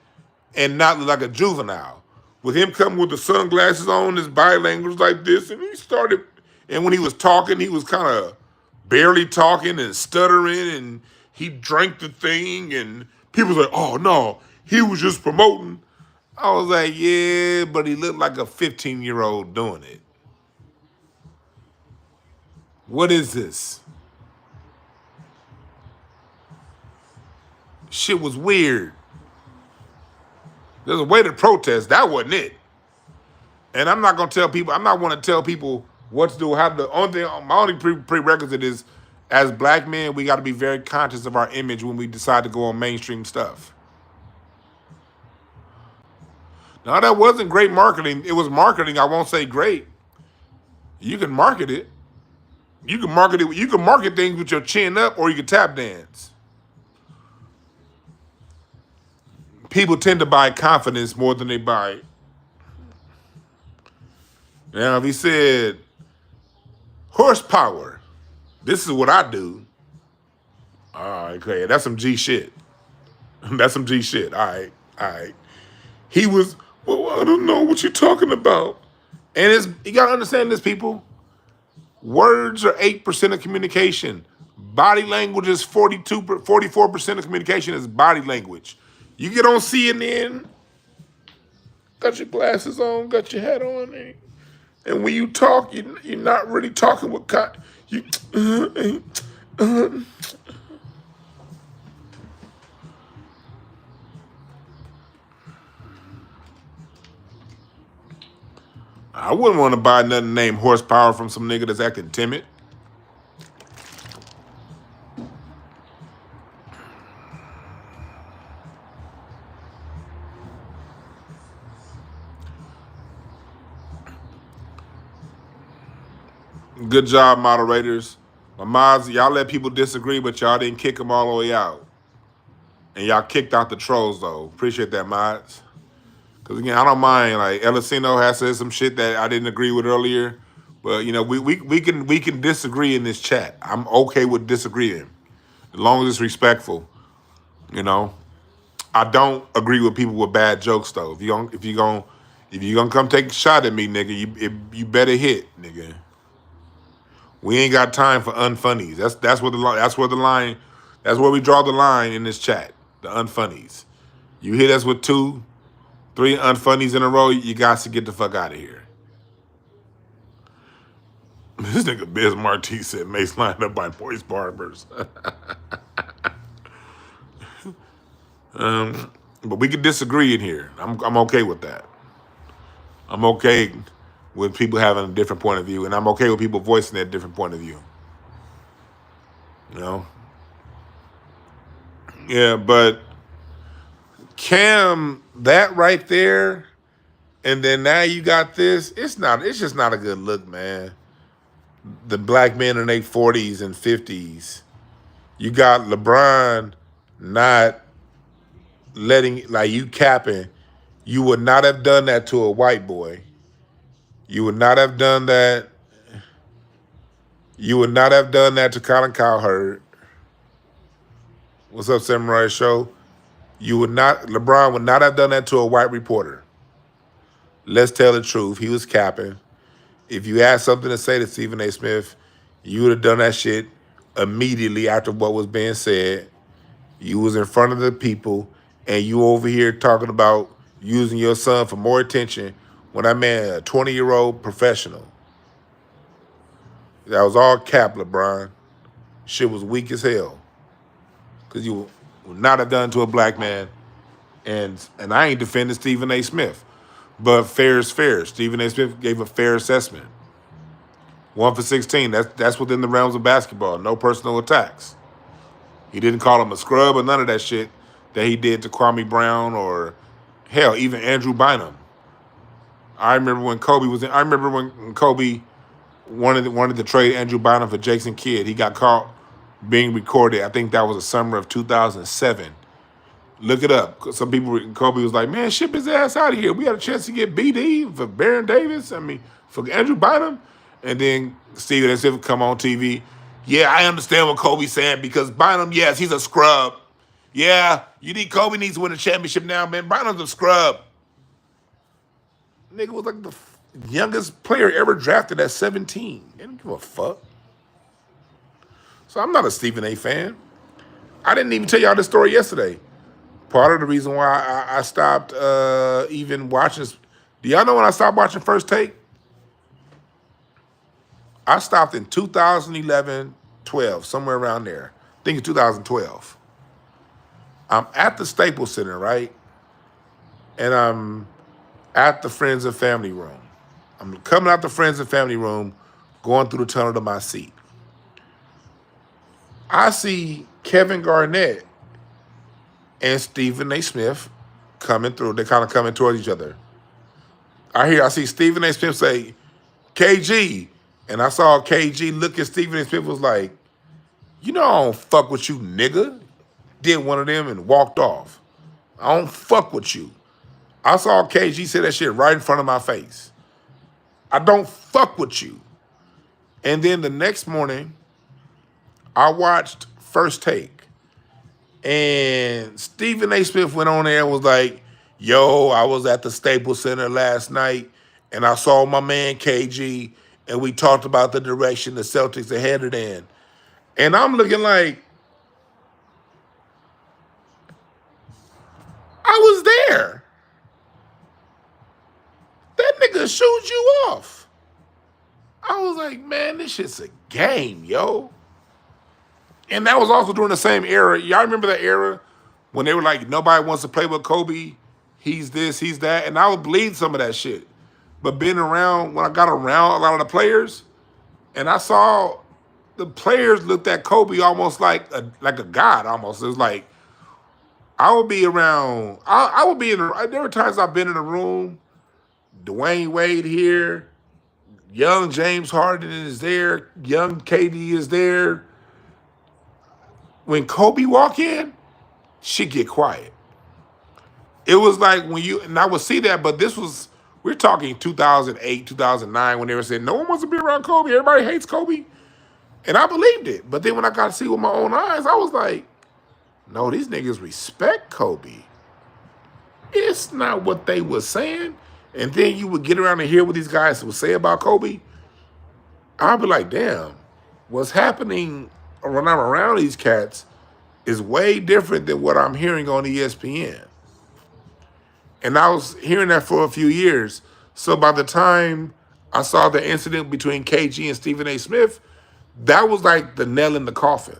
and not look like a juvenile. With him coming with the sunglasses on, his body language like this, and and when he was talking, he was kind of barely talking and stuttering, and he drank the thing, and people was like, oh no, he was just promoting. I was like, yeah, but he looked like a 15-year-old doing it. What is this? Shit was weird. There's a way to protest. That wasn't it. And I'm not gonna tell people. I'm not want to tell people what to do. How the only thing, my only prerequisite is, as black men, we got to be very conscious of our image when we decide to go on mainstream stuff. Now that wasn't great marketing. It was marketing. I won't say great. You can market it. You can market it. You can market things with your chin up, or you can tap dance. People tend to buy confidence more than they buy. Now, if he said horsepower, this is what I do. All right, okay, that's some G shit. That's some G shit. All right. He was, well, I don't know what you're talking about. And you gotta understand this, people. Words are 8% of communication. Body language is 44% of communication is body language. You get on CNN, got your glasses on, got your hat on, and when you talk, you're not really talking with you. I wouldn't want to buy nothing named horsepower from some nigga that's acting timid. Good job, moderators. My mods, y'all let people disagree, but y'all didn't kick them all the way out. And y'all kicked out the trolls, though. Appreciate that, mods. Because, again, I don't mind. Like, Elisino has said some shit that I didn't agree with earlier. But, we can disagree in this chat. I'm okay with disagreeing, as long as it's respectful. I don't agree with people with bad jokes, though. If you gonna come take a shot at me, nigga, you better hit, nigga. We ain't got time for unfunnies. That's where we draw the line in this chat. The unfunnies. You hit us with 2, 3 unfunnies in a row, you got to get the fuck out of here. This nigga Biz Martie said Mace lined up by Boyce Barbers. But we can disagree in here. I'm okay with that. I'm okay with people having a different point of view, and I'm okay with people voicing that different point of view. You know? Yeah, but Cam, that right there, and then now you got this. It's just not a good look, man. The black men in their 40s and 50s. You got LeBron not letting, like, you capping. You would not have done that to a white boy. You would not have done that. You would not have done that to Colin Cowherd. What's up, Samurai Show? LeBron would not have done that to a white reporter. Let's tell the truth. He was capping. If you had something to say to Stephen A. Smith, you would have done that shit immediately after what was being said. You was in front of the people, and you over here talking about using your son for more attention when that man, a 20-year-old professional. That was all cap, LeBron. Shit was weak as hell. Because you would not have done to a black man. And I ain't defending Stephen A. Smith. But fair is fair. Stephen A. Smith gave a fair assessment. 1 for 16. That's within the realms of basketball. No personal attacks. He didn't call him a scrub or none of that shit that he did to Kwame Brown or, hell, even Andrew Bynum. I remember when Kobe wanted to trade Andrew Bynum for Jason Kidd. He got caught being recorded. I think that was the summer of 2007. Look it up. Some people, Kobe was like, man, ship his ass out of here. We had a chance to get BD for Baron Davis. For Andrew Bynum. And then Stephen A. Smith come on TV. Yeah, I understand what Kobe's saying because Bynum, yes, he's a scrub. Yeah, Kobe needs to win a championship now, man. Bynum's a scrub. Nigga was like the youngest player ever drafted at 17. Didn't give a fuck. So I'm not a Stephen A. fan. I didn't even tell y'all this story yesterday. Part of the reason why I stopped even watching. Do y'all know when I stopped watching First Take? I stopped in 2011, 12, somewhere around there. I think it's 2012. I'm at the Staples Center, right? And I'm at the Friends and Family room. I'm coming out the Friends and Family room, going through the tunnel to my seat. I see Kevin Garnett and Stephen A. Smith coming through. They're kind of coming towards each other. I see Stephen A. Smith say, KG. And I saw KG look at Stephen A. Smith was like, you know I don't fuck with you, nigga. Did one of them and walked off. I don't fuck with you. I saw KG say that shit right in front of my face. I don't fuck with you. And then the next morning, I watched First Take. And Stephen A. Smith went on there and was like, yo, I was at the Staples Center last night and I saw my man KG and we talked about the direction the Celtics are headed in. And I'm looking like, I was there. That nigga shooed you off. I was like, man, this shit's a game, yo. And that was also during the same era. Y'all remember that era when they were like, nobody wants to play with Kobe. He's this, he's that. And I would believe some of that shit. But being around, when I got around a lot of the players, and I saw the players looked at Kobe almost like a god almost. It was like, I would be around, I would be in, there were times I've been in a room, Dwayne Wade here, young James Harden is there, young KD is there. When Kobe walk in, shit get quiet. It was like and I would see that, but we're talking 2008, 2009, when they were saying, no one wants to be around Kobe, everybody hates Kobe. And I believed it. But then when I got to see with my own eyes, I was like, no, these niggas respect Kobe. It's not what they were saying. And then you would get around and hear what these guys would say about Kobe. I'd be like, damn, what's happening when I'm around these cats is way different than what I'm hearing on ESPN. And I was hearing that for a few years. So by the time I saw the incident between KG and Stephen A. Smith. That was like the nail in the coffin.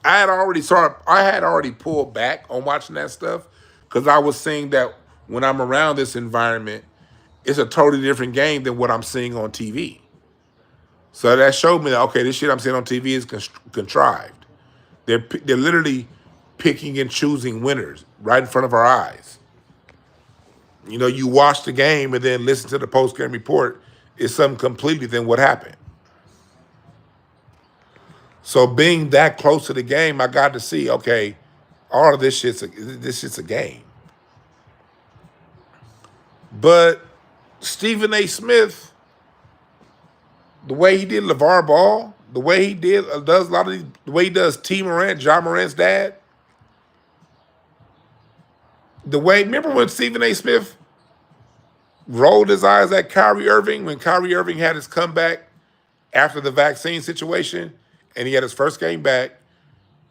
I had already pulled back on watching that stuff because I was seeing that when I'm around this environment, it's a totally different game than what I'm seeing on TV. So that showed me that okay, this shit I'm seeing on TV is contrived. They're literally picking and choosing winners right in front of our eyes. You know, you watch the game and then listen to the post game report. It's something completely than what happened. So being that close to the game, I got to see okay, all of this shit's a game. But Stephen A. Smith, the way he did LeVar Ball, the way he does a lot of the way he does T. Morant, John Morant's dad, the way remember when Stephen A. Smith rolled his eyes at Kyrie Irving when Kyrie Irving had his comeback after the vaccine situation and he had his first game back.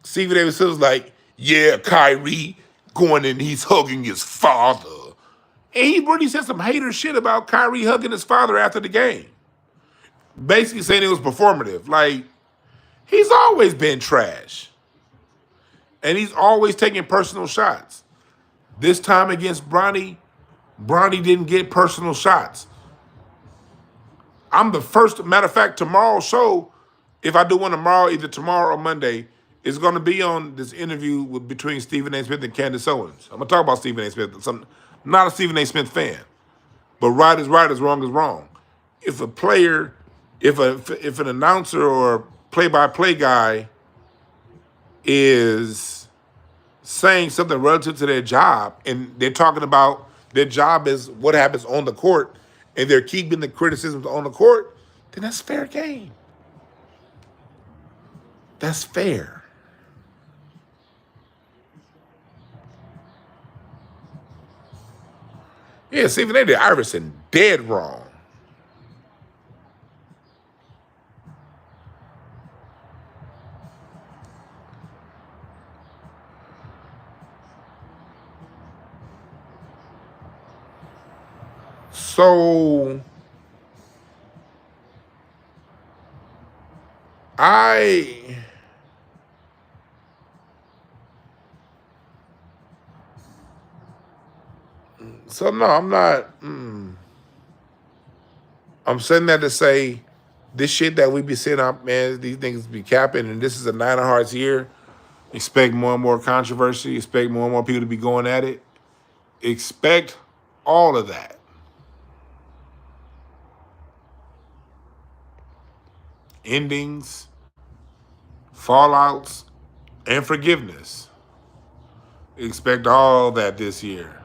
Stephen A. Smith was like, "Yeah, Kyrie going and he's hugging his father." And he really said some hater shit about Kyrie hugging his father after the game. Basically saying it was performative. Like, he's always been trash. And he's always taking personal shots. This time against Bronny, Bronny didn't get personal shots. I'm the first, matter of fact, tomorrow's show, if I do one tomorrow, either tomorrow or Monday, is going to be on this interview between Stephen A. Smith and Candace Owens. I'm going to talk about Stephen A. Smith. I'm not a Stephen A. Smith fan. But right is right, is wrong. If a player, if an announcer or play-by-play guy is saying something relative to their job, and they're talking about their job is what happens on the court, and they're keeping the criticisms on the court, then that's fair game. That's fair. Yeah, Stephen A. did Iverson dead wrong. So I so no, I'm not. I'm saying that to say this shit that we be seeing up, man, these things be capping, and this is a nine of hearts year. Expect more and more controversy. Expect more and more people to be going at it. Expect all of that. Endings, fallouts, and forgiveness. Expect all that this year.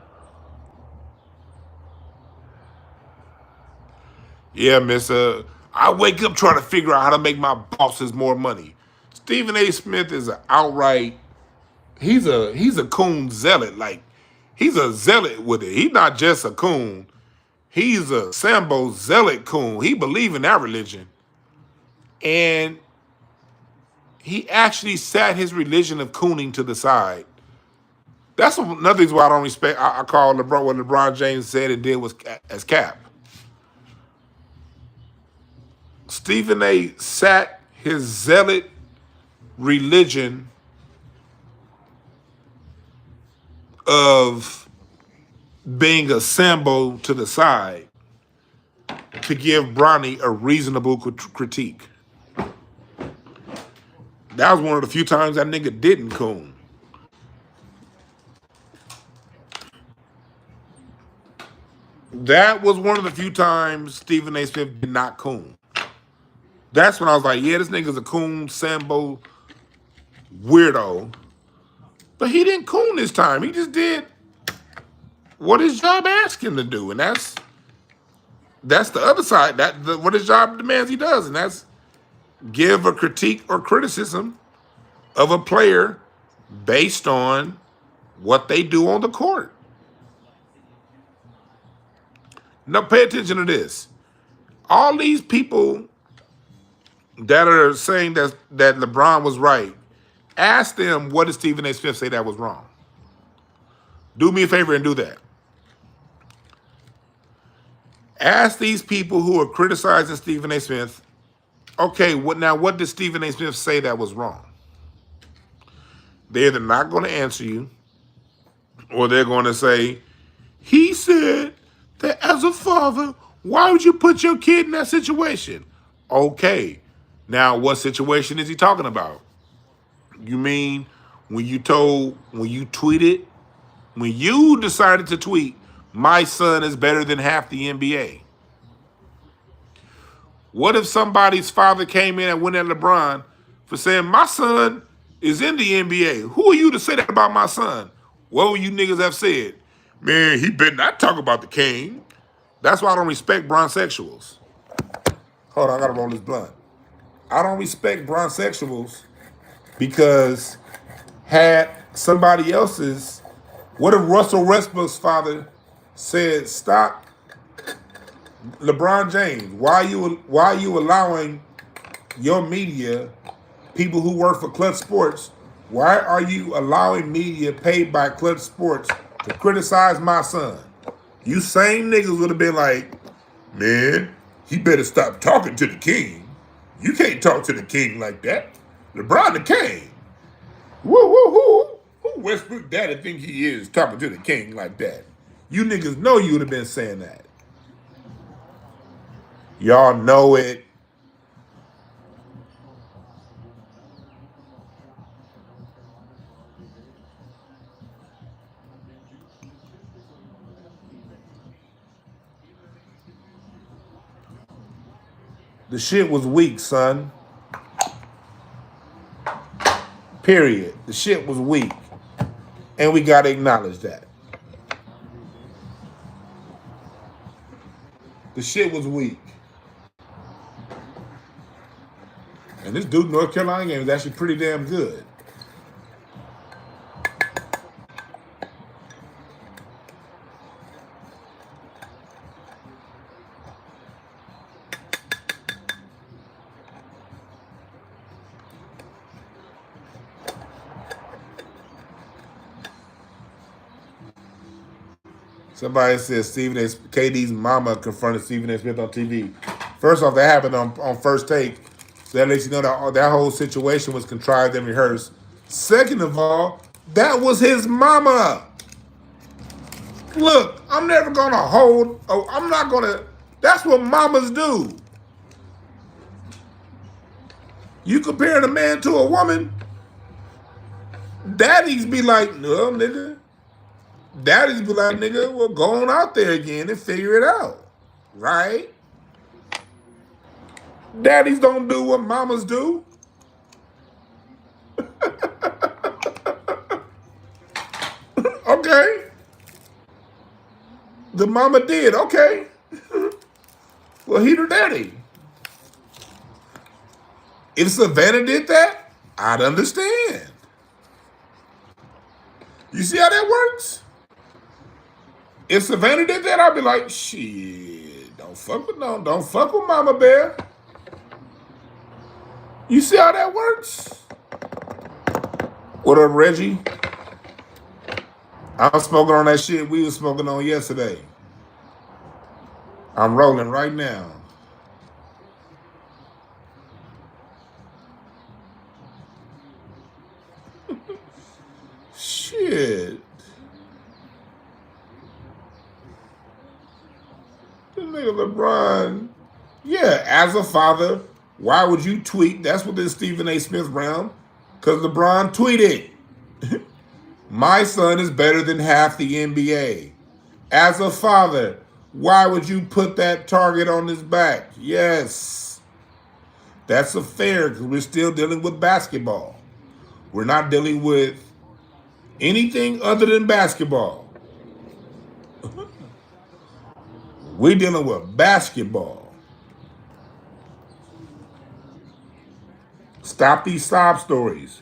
Yeah, Mister. I wake up trying to figure out how to make my bosses more money. Stephen A. Smith is an outright. He's a coon zealot. Like he's a zealot with it. He's not just a coon. He's a Sambo zealot coon. He believe in that religion, and he actually sat his religion of cooning to the side. That's another reason why I don't respect. I call LeBron what LeBron James said and did was as cap. Stephen A. sat his zealot religion of being a Sambo to the side to give Bronny a reasonable critique. That was one of the few times that nigga didn't coon. That was one of the few times Stephen A. Smith did not coon. That's when I was like, yeah, this nigga's a coon, Sambo, weirdo. But he didn't coon this time. He just did what his job asked him to do. And that's the other side. What his job demands he does. And that's give a critique or criticism of a player based on what they do on the court. Now pay attention to this. All these people that are saying that LeBron was right, ask them what did Stephen A. Smith say that was wrong. Do me a favor and do that. Ask these people who are criticizing Stephen A. Smith, okay, what did Stephen A. Smith say that was wrong? They're either not going to answer you, or they're going to say, he said that as a father, why would you put your kid in that situation? Okay. Now, what situation is he talking about? You mean when you tweeted, when you decided to tweet, my son is better than half the NBA? What if somebody's father came in and went at LeBron for saying, my son is in the NBA? Who are you to say that about my son? What would you niggas have said? Man, he better not talk about the king. That's why I don't respect bronsexuals. Hold on, I gotta roll this blunt. I don't respect bronsexuals because had somebody else's, what if Russell Westbrook's father said, stop LeBron James, why are you allowing your media, people who work for Clutch Sports, why are you allowing media paid by Clutch Sports to criticize my son? You same niggas would have been like, man, he better stop talking to the king. You can't talk to the king like that. LeBron the king. Woo, woo, woo. Who Westbrook daddy think he is talking to the king like that? You niggas know you would have been saying that. Y'all know it. The shit was weak, son. Period. The shit was weak. And we gotta acknowledge that. The shit was weak. And this Duke North Carolina game is actually pretty damn good. Somebody says KD's mama confronted Stephen A. Smith on TV. First off, that happened on First Take. So that lets you know that whole situation was contrived and rehearsed. Second of all, that was his mama. Look, I'm never gonna I'm not gonna, that's what mamas do. You comparing a man to a woman, daddies be like, no, nigga. Daddies be like, nigga, well, go on out there again and figure it out. Right? Daddies don't do what mamas do. Okay. The mama did. Okay. Well, he the daddy. If Savannah did that, I'd understand. You see how that works? If Savannah did that, I'd be like, shit, don't fuck with Mama Bear. You see how that works? What up, Reggie? I'm smoking on that shit we was smoking on yesterday. I'm rolling right now. Shit. This nigga LeBron. Yeah, as a father, why would you tweet? That's what this Stephen A. Smith round. Because LeBron tweeted, my son is better than half the NBA. As a father, why would you put that target on his back? Yes. That's a fair, because we're still dealing with basketball. We're not dealing with anything other than basketball. We're dealing with basketball. Stop these sob stories.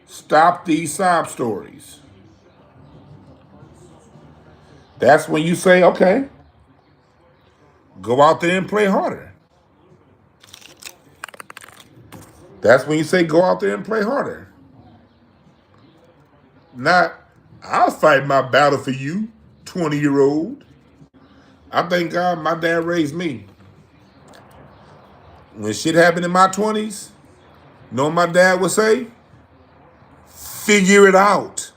Stop these sob stories. That's when you say, okay, go out there and play harder. That's when you say, go out there and play harder. Not, I'll fight my battle for you. 20-year-old. I thank God my dad raised me. When shit happened in my 20s, know what my dad would say? Figure it out.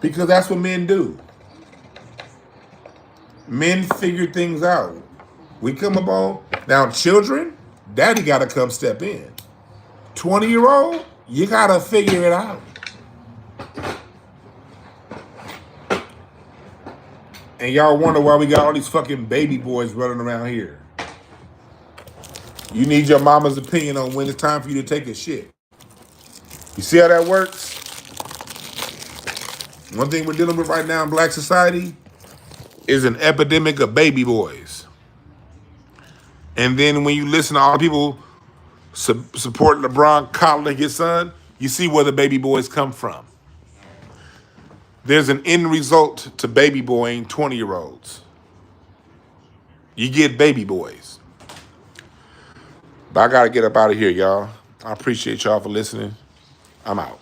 Because that's what men do. Men figure things out. We come up on, now children, daddy gotta come step in. 20-year-old, you gotta figure it out. And y'all wonder why we got all these fucking baby boys running around here. You need your mama's opinion on when it's time for you to take a shit. You see how that works? One thing we're dealing with right now in black society is an epidemic of baby boys. And then when you listen to all the people support LeBron coddling his son, you see where the baby boys come from. There's an end result to baby boying 20-year-olds. You get baby boys. But I got to get up out of here, y'all. I appreciate y'all for listening. I'm out.